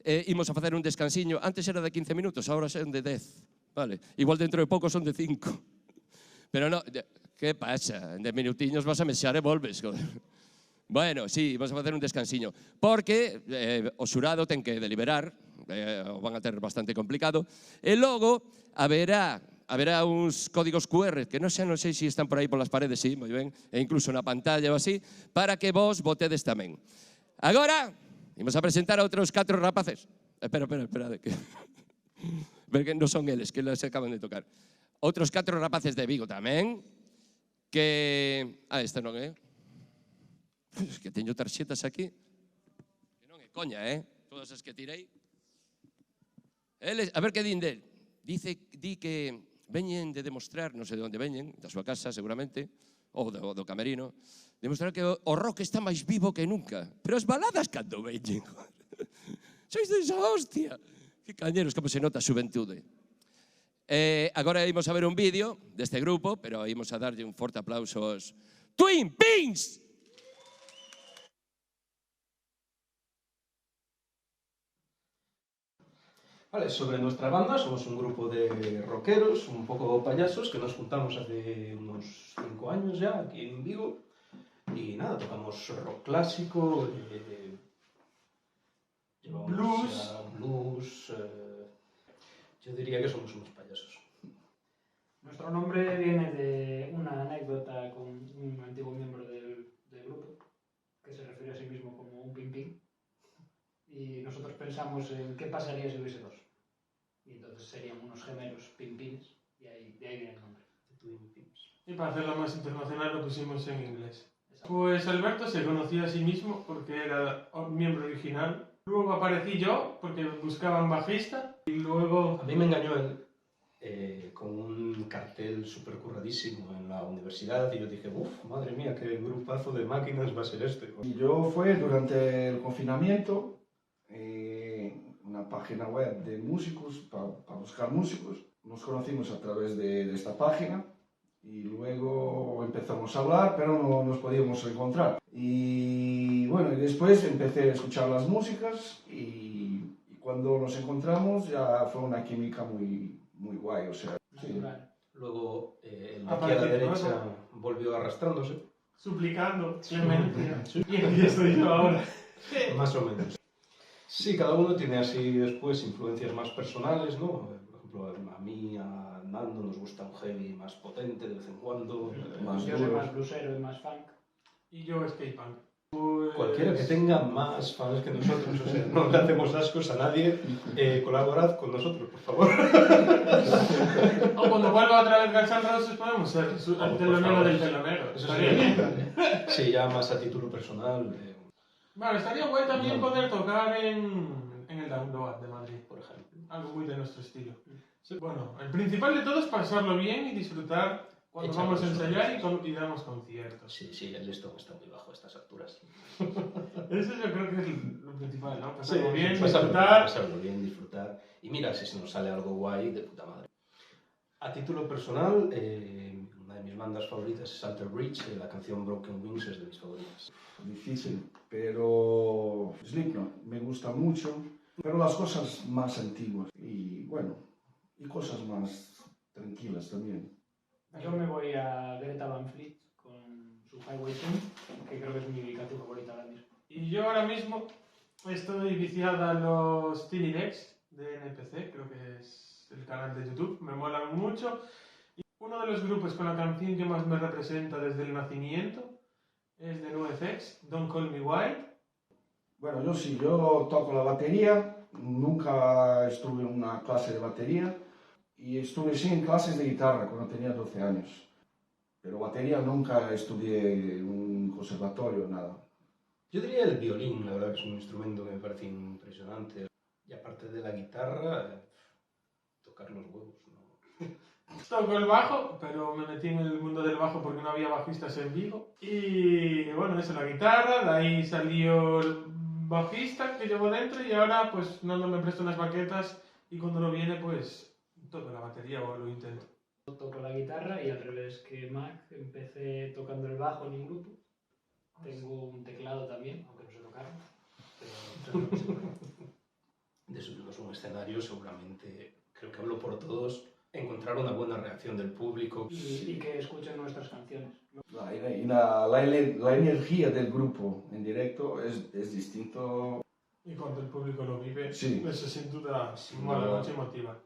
imos a facer un descansiño. Antes era de 15 minutos, agora son de 10. Vale. Igual dentro de pouco son de 5. Pero no, que pasa? En 10 minutiños vas a mexar e volves, joder. Bueno, sí, vamos a facer un descansiño. Porque o xurado ten que deliberar, o van a ter bastante complicado, e logo haberá uns códigos QR, que non sei se están por aí polas paredes, sí, moi ben, e incluso na pantalla ou así, para que vos votedes tamén. Agora, imos a presentar a outros 4 rapaces. Espera, que... Porque non son eles, que les acaban de tocar. Outros 4 rapaces de Vigo tamén, que... esta non é. Es que teño tarxetas aquí. Que non é coña, Todas as que tirei. Eles, a ver que din del. Di que veñen de demostrar, non sei de onde veñen, da súa casa seguramente, ou do camerino, demostrar que o rock está máis vivo que nunca. Pero as baladas cando veñen. Sois desa hostia. Que cañeros, como se nota a xuventude. Agora imos a ver un vídeo deste grupo, pero imos a darlle un forte aplauso aos Twin Pins! Vale, sobre nuestra banda, somos un grupo de rockeros, un poco payasos, que nos juntamos hace unos 5 años ya, aquí en Vigo. Y nada, tocamos rock clásico, llevamos blues. Yo diría que somos unos payasos. Nuestro nombre viene de una anécdota con un antiguo miembro del grupo que se refiere a sí mismo como un pin-pin. Y nosotros pensamos en qué pasaría si hubiese dos. Y entonces serían unos gemelos pin-pins y de ahí viene el nombre. Y para hacerlo más internacional lo pusimos en inglés. Pues Alberto se conocía a sí mismo porque era miembro original. Luego aparecí yo porque buscaban bajista y luego... A mí me engañó él con un cartel súper curradísimo en la universidad y yo dije, madre mía, qué grupazo de máquinas va a ser este. Y yo fue durante el confinamiento, una página web de músicos, para buscar músicos. Nos conocimos a través de esta página y luego empezamos a hablar, pero no nos podíamos encontrar. Y bueno, y después empecé a escuchar las músicas y cuando nos encontramos ya fue una química muy guay, o sea... Sí. Luego el de aquí a la derecha volvió arrastrándose. Suplicando clemencia. Y aquí estoy yo ahora. Más o menos. Sí, cada uno tiene así después influencias más personales, ¿no? Por ejemplo, a mí, a Nando nos gusta un heavy más potente de vez en cuando. Yo soy más bluesero y más funk. Y yo skate punk. Cualquiera que tenga más fans que nosotros, o sea, no le hacemos ascos a nadie, colaborad con nosotros, por favor. O cuando vuelva otra vez Guns N' Roses podemos ser el telonero del telonero. Eso Estaría bien. Sí, ya más a título personal. Vale, estaría guay también poder tocar en el Download de Madrid, por ejemplo. Algo muy de nuestro estilo. Sí, bueno, el principal de todo es pasarlo bien y disfrutar cuando vamos a ensayar y damos conciertos. Sí, el listón está muy bajo a estas alturas. Eso yo creo que es lo principal, ¿no? Pasarlo bien, disfrutar. Pasarlo bien, disfrutar. Y mira, si nos sale algo guay, de puta madre. A título personal, una de mis bandas favoritas es Alter Bridge, la canción Broken Wings es de mis favoritas. Difícil, pero Slipknot me gusta mucho, pero las cosas más antiguas y bueno, y cosas más tranquilas también. Yo me voy a Greta Van Fleet con su Highway Tune, que creo que es mi canción favorita ahora mismo. Y yo ahora mismo estoy viciada a los Tiny Decks de NPC, creo que es el canal de YouTube, me molan mucho. Y uno de los grupos con la canción que más me representa desde el nacimiento es de NoFX, Don't Call Me Wild. Bueno, yo toco la batería, nunca estuve en una clase de batería. Y estuve sí en clases de guitarra cuando tenía 12 años. Pero batería nunca estudié en un conservatorio, nada. Yo diría el violín, la verdad que es un instrumento que me parece impresionante. Y aparte de la guitarra, tocar los huevos, ¿no? Toco el bajo, pero me metí en el mundo del bajo porque no había bajistas en Vigo. Y bueno, eso, la guitarra, de ahí salió el bajista que llevo dentro y ahora pues Nando me presta unas baquetas y cuando no viene pues toco la batería o lo intento. Toco la guitarra y al revés que Mac, empecé tocando el bajo en un grupo. Tengo un teclado también, aunque no sé tocar. De subirnos a un escenario seguramente, creo que hablo por todos, encontrar una buena reacción del público. Y que escuchen nuestras canciones. La energía del grupo en directo es distinto. Y cuando el público lo vive, sí. Eso sin duda mola mucho y motiva.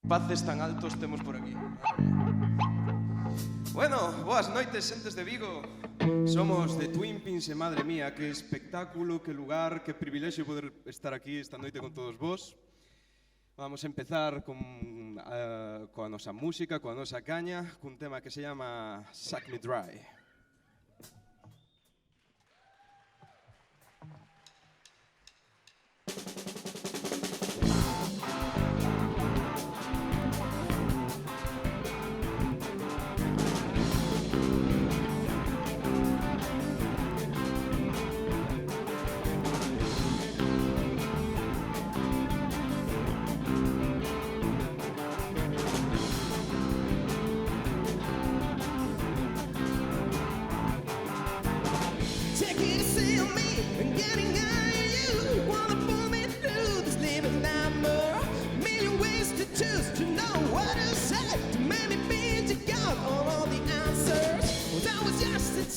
Paces tan altos temos por aquí. Bueno, boas noites, xentes de Vigo. Somos de Twin Pins e madre mía, que espectáculo, que lugar, que privilexio poder estar aquí esta noite con todos vos. Vamos a empezar coa nosa música, coa nosa caña, cun tema que se llama Suck Me Dry.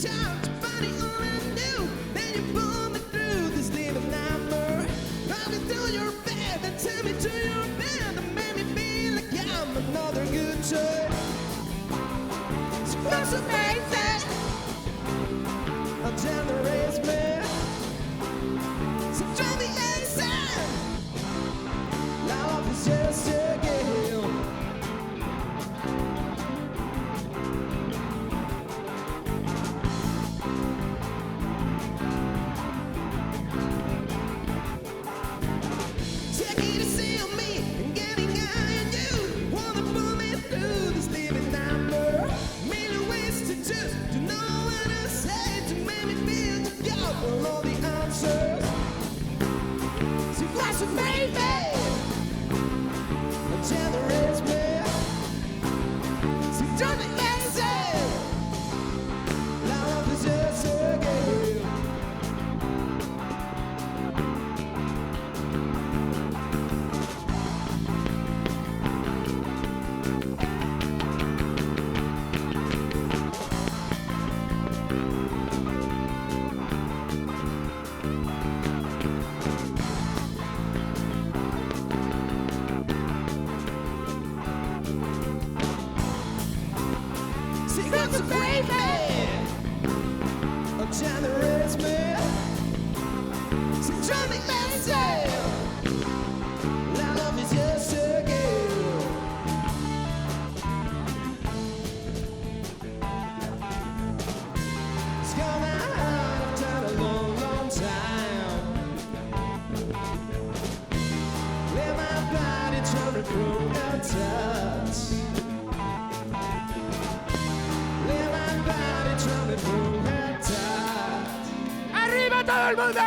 time to find it all anew. Then you pull me through this living nightmare. Rub me through your bed and tell me to your bed and make me feel like I'm another good toy. So close to amazing, until the race me. So drive me insane. Love is just a game. Take it easy on me and getting high on you. Wanna pull me through this living nightmare. Million ways to choose, to know what I say, to make me feel to go for all the answers. So flash a baby, until the race me. So drive me insane. Love is just a game. Secrets of baby, until the race me. So drive me insane. Love is just a game. It's gone out after a long, long time. Let my body turn to broken touch. Let my body turn to broken touch. ¡Arriba todo el mundo!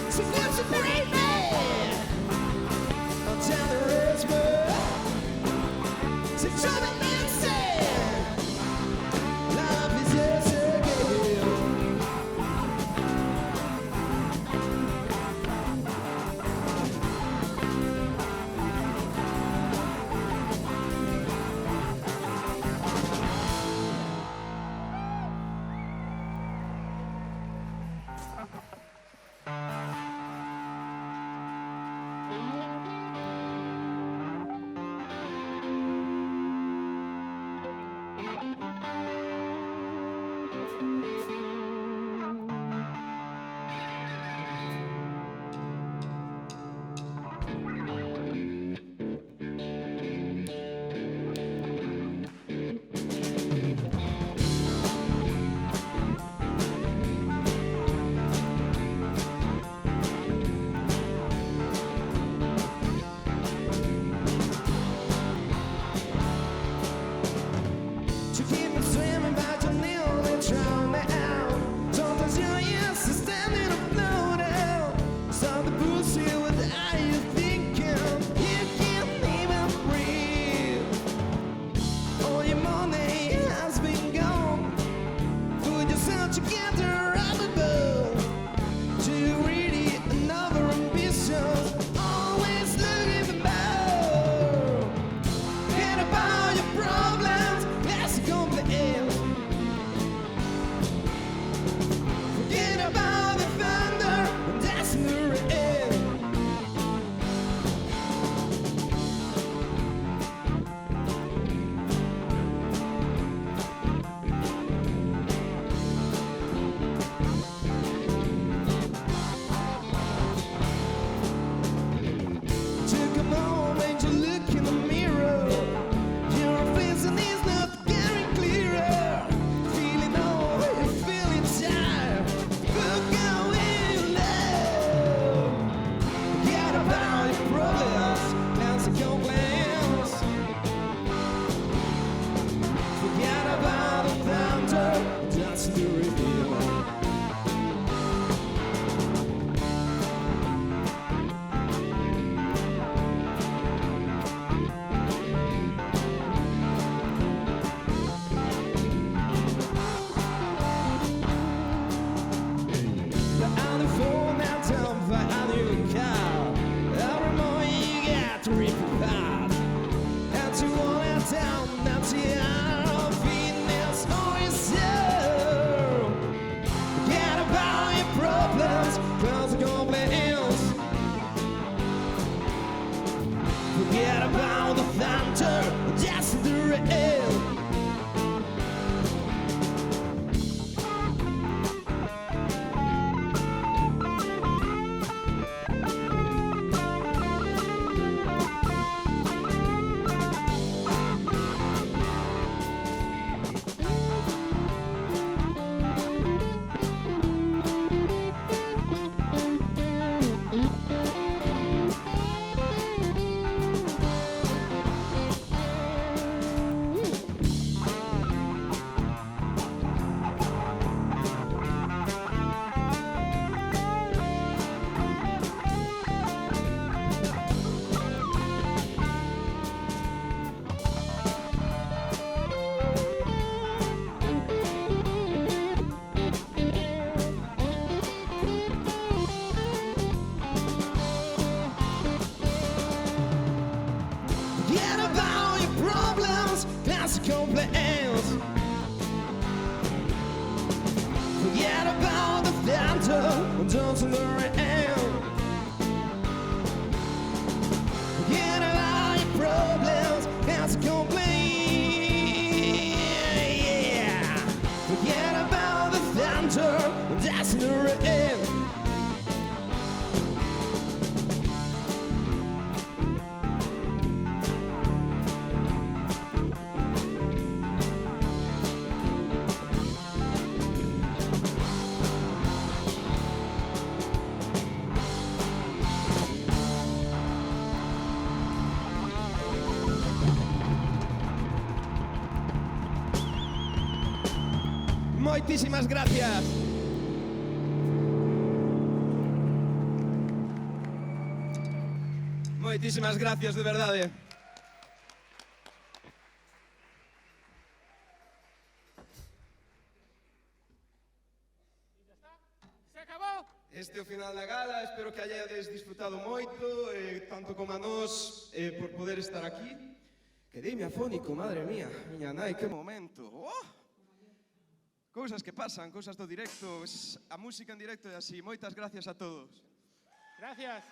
So what's the baby? Until the roads burn. So drive me insane. Love is just a game. that's a complaint. Forget about the thunder, don't worry. Forget about your problems, that's a complaint. Yeah. Forget about the thunder, that's the rain. Moitísimas gracias. Moitísimas gracias, de verdade. Se acabou. Este é o final da gala, espero que hayades disfrutado moito, tanto como a nós, por poder estar aquí. Quedeime afónico, madre mía, miña nai, que momento. Oh! Cousas que pasan, cousas do directo, a música en directo é así. Moitas gracias a todos. Gracias.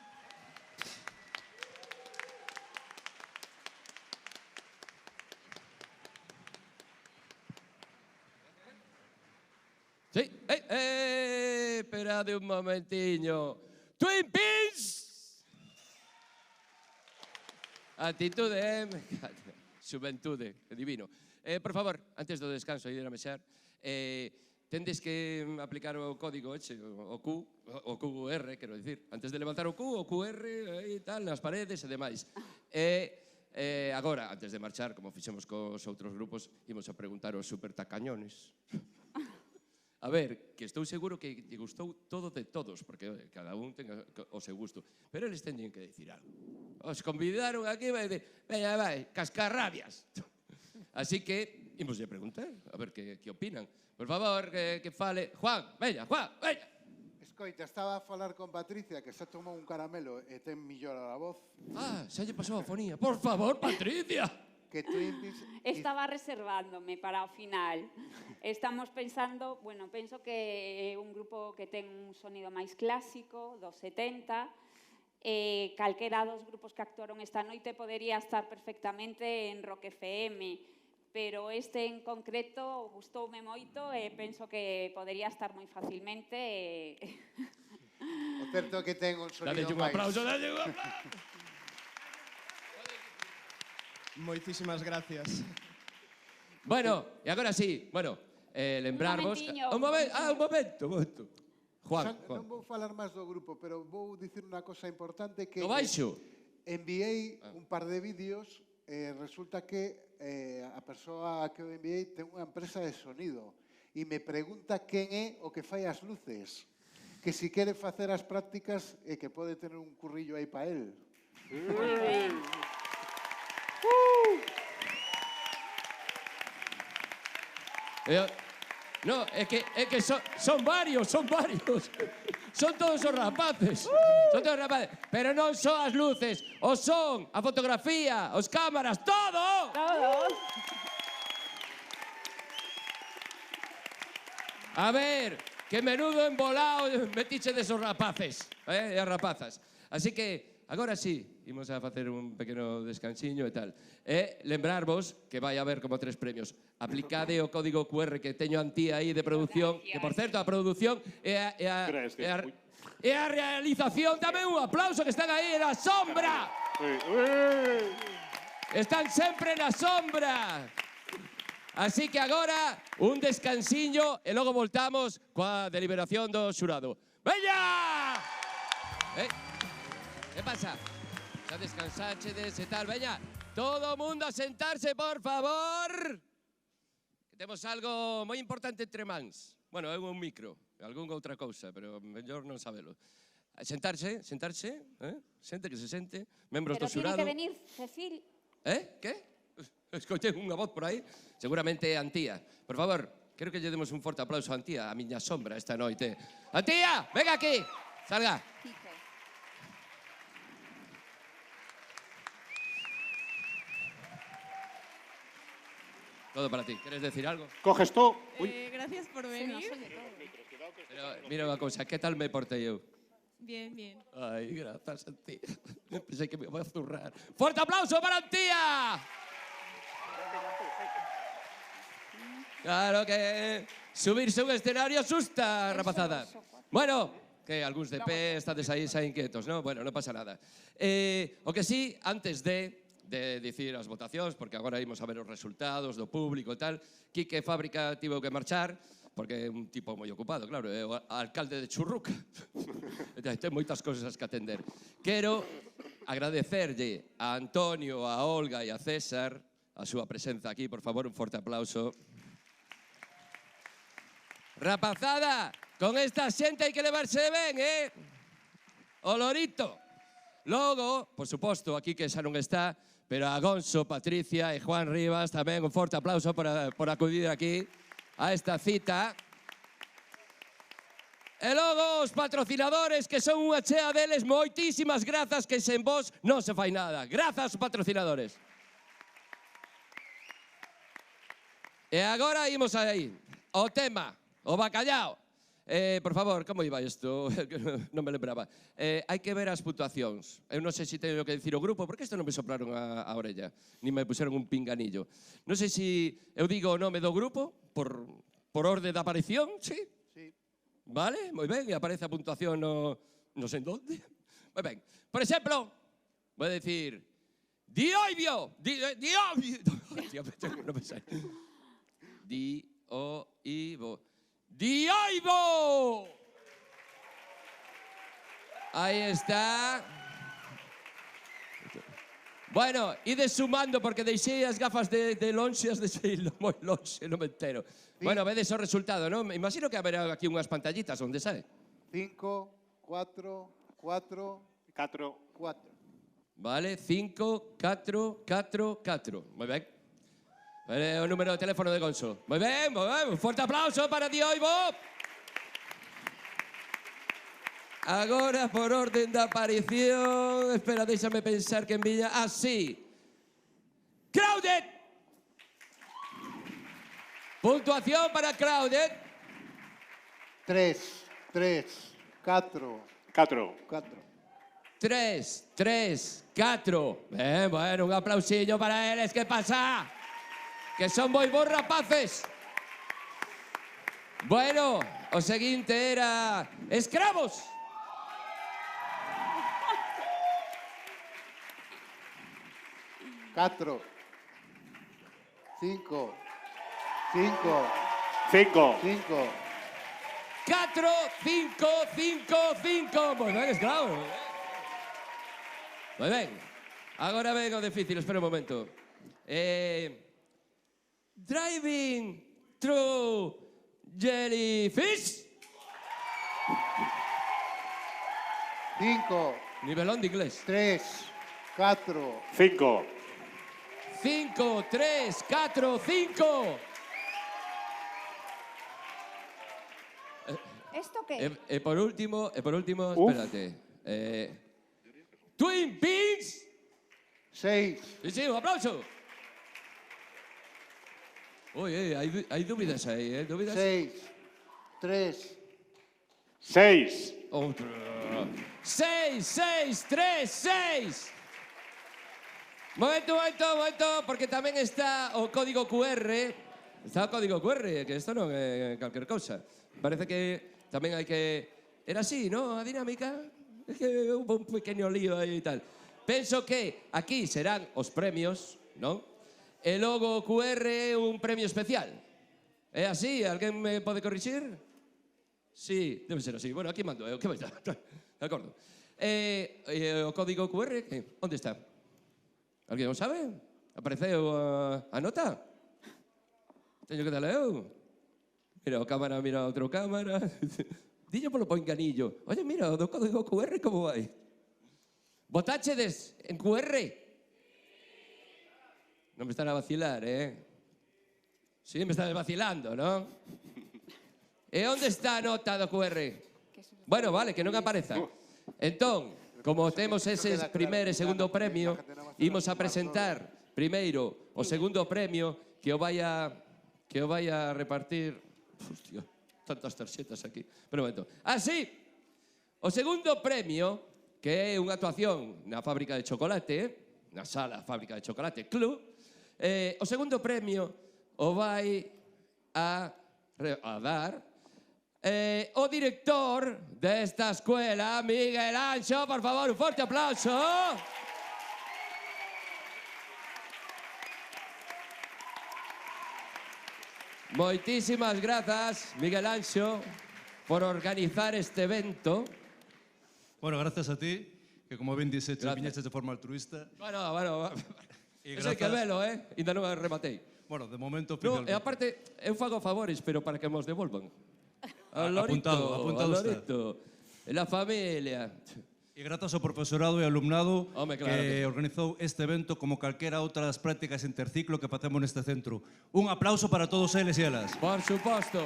Sí, esperade un momentiño. Twin Peaks! Actitude, xuventude, divino. Por favor, antes do descanso e de ir a mexar, tendes que aplicar o código o QR, quero dicir, antes de levantar o Q, o QR e tal, nas paredes e demais. Agora, antes de marchar, como fixemos cos outros grupos, imos a preguntar aos supertacañones. A ver, que estou seguro que lle gustou todo de todos, porque cada un ten o seu gusto, pero eles teñen que dicir algo. Os convidaron aquí e vai dicir, veña, vai, cascarrabias. Así que, imos a preguntar, a ver que opinan. Por favor, que fale. Juan, veña, Juan, veña. Escoita, estaba a falar con Patricia, que xa tomou un caramelo e ten millora a voz. Ah, xa lle pasou a fonía. Por favor, Patricia. Que Twin Peaks... Estaba reservándome para o final. Estamos pensando, bueno, penso que é un grupo que ten un sonido máis clásico, dos 70, calquera dos grupos que actuaron esta noite podería estar perfectamente en Rock FM, pero este en concreto gustoume moito e penso que podería estar moi facilmente. O certo é que ten un sonido máis... Dalle un aplauso, dalle un aplauso. Moitísimas gracias. Bueno, e agora sí, lembrarvos... Un momento. Juan. Non vou falar máis do grupo, pero vou dicir unha cosa importante que... No baixo. Enviei un par de vídeos e resulta que a persoa que o enviei ten unha empresa de sonido e me pregunta quen é o que fai as luces, que si quere facer as prácticas e que pode tener un currillo aí pa él. No, é que son varios. Son todos os rapaces. Pero non son as luces, o son, a fotografía, os cámaras, todo! A ver, que menudo embolao metiche desos rapaces, e as rapazas. Así que, agora sí, imos a facer un pequeno descansiño e tal. E lembrarvos que vai haber como 3 premios. Aplicade o código QR que teño antí aí de produción, que por certo, a produción e a realización, dame un aplauso que están aí na sombra. Están sempre na sombra. Así que agora un descansiño e logo voltamos coa deliberación do xurado. Veña! Que pasa? Xa descansáchedes e tal, veña. Todo o mundo a sentarse, por favor. Que temos algo moi importante entre mans. Bueno, é un micro, algunha outra cousa, pero mellor non sabelo. Sentarse, xente que se sente, membros do xurado. Pero tiene que venir Cecil. Que? Escoitei unha voz por aí, seguramente é Antía. Por favor, quero que lle demos un forte aplauso a Antía, a miña sombra esta noite. Antía, venga aquí, salga. Todo para ti. ¿Quieres decir algo? Coges tú. Gracias por venir. Pero mira una cosa, ¿qué tal me porté yo? Bien, bien. Ay, gracias a ti. Pensé que me iba a zurrar. ¡Fuerte aplauso para Antía! Claro que subirse a un escenario asusta, rapazada. Bueno, que algúns de pé estades aí xa inquietos, non? Bueno, non pasa nada. O que sí, antes de dicir as votacións, porque agora imos a ver os resultados do público e tal, Quique Fábrica tivo que marchar, porque é un tipo moi ocupado, claro, é o alcalde de Churruca. Ten moitas cousas que atender. Quero agradecerlle a Antonio, a Olga e a César a súa presenza aquí, por favor, un forte aplauso. Rapazada, con esta xente hai que levarse ben, O lorito. Logo, por suposto, aquí que xa non está, pero a Gonzo, Patricia e Juan Rivas tamén un forte aplauso por acudir aquí a esta cita. E logo os patrocinadores, que son unha chea deles, moitísimas grazas, que sen vos non se fai nada. Grazas, patrocinadores. E agora imos aí, o tema, o bacallao. Por favor, como iba isto? Non me lembraba. Hai que ver as puntuacións. Eu non sei se teño que dicir o grupo, porque isto non me soplaron a orella, ni me puseron un pinganillo. Non sei se eu digo o nome do grupo, por orde de aparición, sí? Sí. Vale, moi ben, e aparece a puntuación non sei onde. Moi ben. Por exemplo, vou dicir Dioibio. Dioibio. Non me sai. Dioibo. ¡Dioibo! Ahí está. Bueno, ide sumando porque deixei as gafas de lonxe, as deixei moi lonxe, non me entero. Sí. Bueno, vedes o resultado, non? Me imagino que haberá aquí unhas pantallitas onde sabe. 5, 4, 4, 4. Vale, 5, 4, 4, 4. Moi ben. O número de teléfono de Gonzo. Moi ben, un forte aplauso para Dioibo. Agora, por orden da aparición, espera, déxame pensar que en Viña... Ah, sí. Crowded. Puntuación para Crowded. 3, 4. 4. 3, 4. Bueno, un aplausillo para eles. Que pasa? Que son moi bons rapaces. Bueno, o seguinte era... Escravos. Catro. 5. 4, 5, 5, 5. Moi ben, escravos. Moi ben. Agora ven o difícil, espera un momento. Driving through jellyfish. 5. Nivelón de inglés. 3, 4. 5. 5, 3, 4, 5. ¿Esto qué? E por último, espérate. Twin Peaks. 6. Sí, un aplauso. Uy, hay dúbidas ahí, ¿Dúbidas? 6, 3. 6. 6, 3, 6. Momento, porque tamén está o código QR. Está o código QR, que isto non é calquer cousa. Parece que tamén hai que... Era así, non? A dinámica. É que hubo un pequeno lío aí e tal. Penso que aquí serán os premios, non? E logo o QR é un premio especial. É así? Alguén me pode corrixir? Sí, debe ser así. Bueno, aquí mando eu. Que vai dar? De acordo. O código QR, onde está? Alguén o sabe? Apareceu a nota? Teño que darle eu? Mira, o cámara mira outro cámara. Dillo polo pinganillo. Oye, mira, o do código QR como vai? Votáchedes en QR? Non me están a vacilar, Sí, me están vacilando, non? E onde está a nota do QR? Bueno, vale, que non apareza. Entón, como temos ese primer e segundo premio, imos a presentar primeiro o segundo premio, que o vai a repartir. Hostia, tantas tarxetas aquí. Pero un momento. Así, o segundo premio, que é unha actuación na fábrica de chocolate, na sala Fábrica de Chocolate Club, o segundo premio o vai a dar o director desta escuela, Miguel Anxo. Por favor, un forte aplauso. Moitísimas grazas, Miguel Anxo, por organizar este evento. Bueno, gracias a ti, que como ben dixeches, viñeches de forma altruista. Bueno, E eso hai que velo, Ainda non rematei. Bueno, de momento, No, finalmente. e aparte, eu fago favores, pero para que mos devolvan. Al Apuntado está. Lorito, e la familia. E grazas ao profesorado e alumnado Home, claro que organizou este evento como calquera outra das prácticas interciclo que facemos neste centro. Un aplauso para todos eles e elas. Por suposto.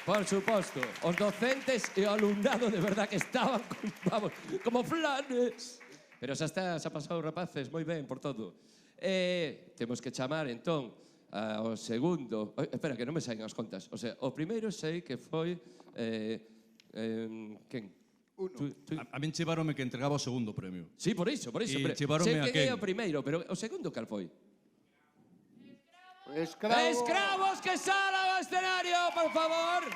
Por suposto. Os docentes e o alumnado de verdad que estaban como flanes. Pero xa pasou, rapaces, moi ben por todo. Temos que chamar, entón, ao segundo. Espera, que non me saen as contas. O sea, o primeiro sei que foi... quen? A min cheváronme que entregaba o segundo premio. Sí, por iso. E Pero cheváronme sei a que é quen? o primeiro, pero o segundo cal foi? Escravos. Escravos que salan ao escenario, por favor.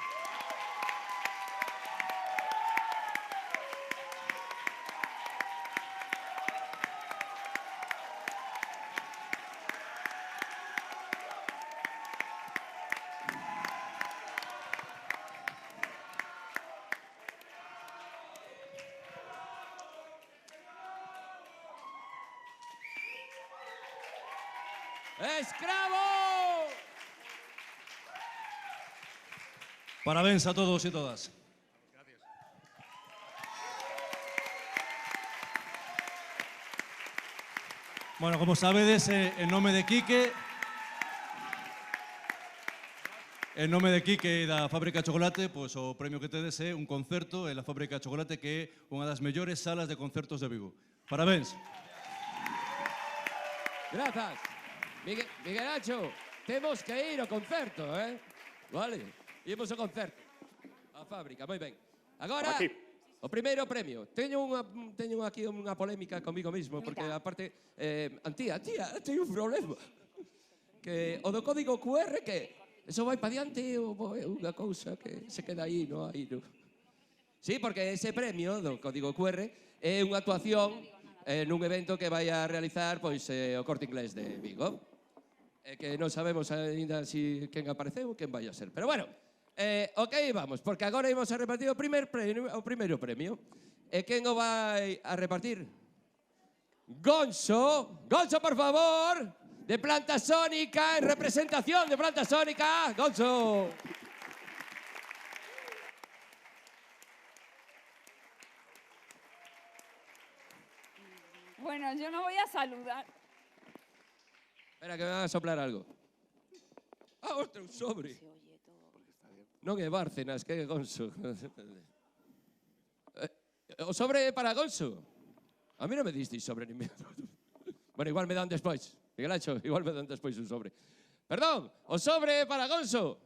¡Escravo! Parabéns a todos e todas. Bueno, como sabedes, en nome de Quique, en nome de Quique e da Fábrica de Chocolate, pois o premio que tedes é un concerto en la Fábrica de Chocolate, que é unha das mellores salas de concertos de Vigo. Parabéns. Grazas. Miguel Anxo, temos que ir ao concerto, Vale, imos ao concerto. A fábrica, moi ben. Agora, o primeiro premio. Teño aquí unha polémica comigo mismo, porque aparte, Antía, teño un problema. Que o do código QR, que eso vai pa diante ou é unha cousa que se queda aí no aire? Sí, porque ese premio do código QR é unha actuación nun evento que vai a realizar pois o Corte Inglés de Vigo. Que non sabemos ainda quen apareceu ou quen vai a ser. Pero bueno, ok, vamos, porque agora imos a repartir o primeiro premio. E quen o vai a repartir? Gonzo, por favor, de Planta Sónica, en representación de Planta Sónica. Gonzo. Bueno, yo no voy a saludar. Espera, que me van a soplar algo. Ostras, un sobre. Non é Bárcenas, que é Gonzo. O sobre é para Gonzo. A mí non me disteis sobre ni medo. Bueno, igual me dan despois. Miguel Anxo, igual me dan despois un sobre. Perdón, o sobre é para Gonzo.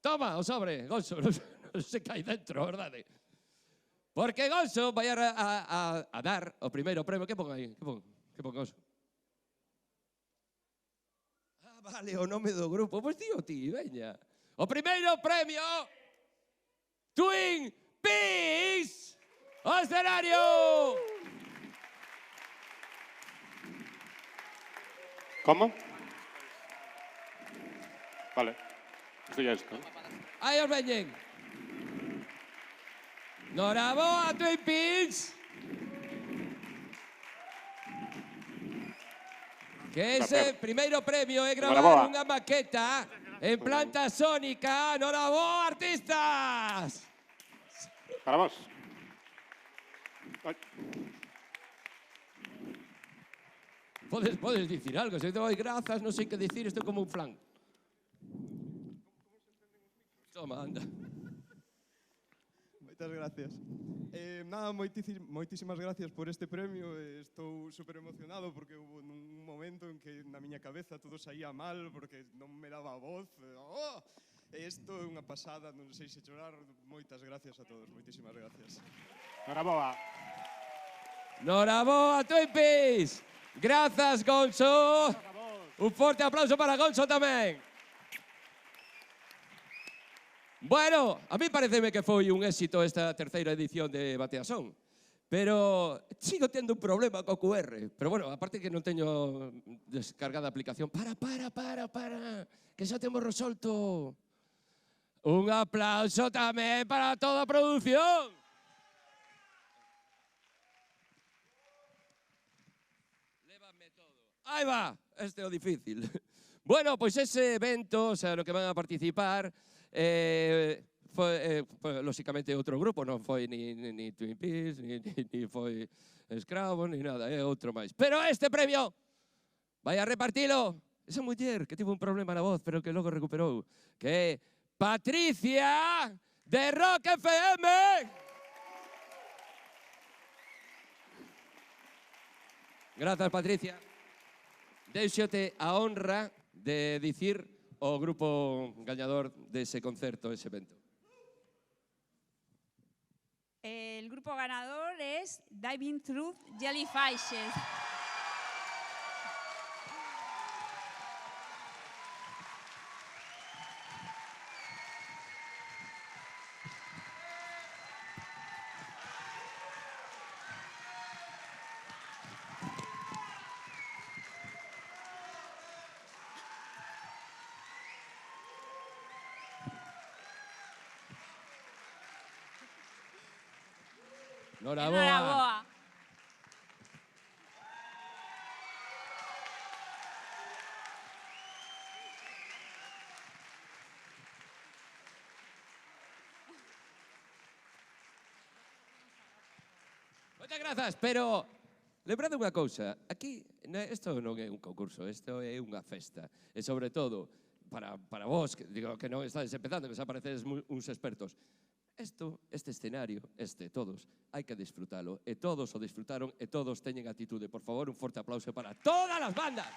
Toma, o sobre, Gonzo. Non se cae dentro, verdade? Porque Gonzo vai a dar o primeiro premio. Que pon aí? Que pon Gonzo? Vale, o nome do grupo. Pois tío, veña. O primeiro premio, Twin Peaks, ao escenario. ¿Cómo? Vale. Esto ya es, ¿no? Aí os veñen. Noraboa, Twin Peaks. Que ese primeiro premio é gravar unha maqueta en Planta Sónica. Noraboa, artistas! Para vos. Podes dicir algo, se te doy grazas, non sei que dicir, estou como un flan. Toma, anda. Moitas gracias. Nada, moitísimas gracias por este premio. Estou super emocionado porque houve un momento en que na miña cabeza todo saía mal porque non me daba voz. Isto é unha pasada, non sei se chorar. Moitas gracias a todos, moitísimas gracias. Noraboa. Noraboa, Twin Peaks. Grazas, Gonzo. Un forte aplauso para Gonzo tamén. Bueno, a mí pareceme que foi un éxito esta terceira edición de Bateasón. Pero sigo tendo un problema co QR. Pero bueno, aparte que non teño descargada a aplicación. Para, que xa temos resolto. Un aplauso tamén para toda a produción. Lévame todo. Aí va, este é o difícil. Bueno, pois ese evento, o sea, no que van a participar, foi, lóxicamente, outro grupo, non foi ni Twin Peaks, ni foi Scrabble, ni nada, é outro máis. Pero este premio vai a repartilo esa muller que tivo un problema na voz, pero que logo recuperou, que é Patricia de Rock FM. Grazas, Patricia. Deixote a honra de dicir o grupo gañador dese concerto, ese evento. El grupo ganador es Diving Through Jellyfishes. Noraboa. Moitas grazas, pero lembrade unha cousa, aquí isto non é un concurso, isto é unha festa, e sobre todo para vos, que digo que non estades empezando, que xa parecedes uns expertos. Este escenario, todos, hai que disfrutalo. E todos o disfrutaron e todos teñen actitude. Por favor, un forte aplauso para todas as bandas.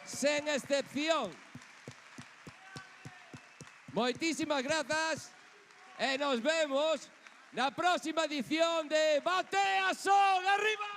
Sen excepción. Moitísimas grazas e nos vemos na próxima edición de Bateasón. Arriba!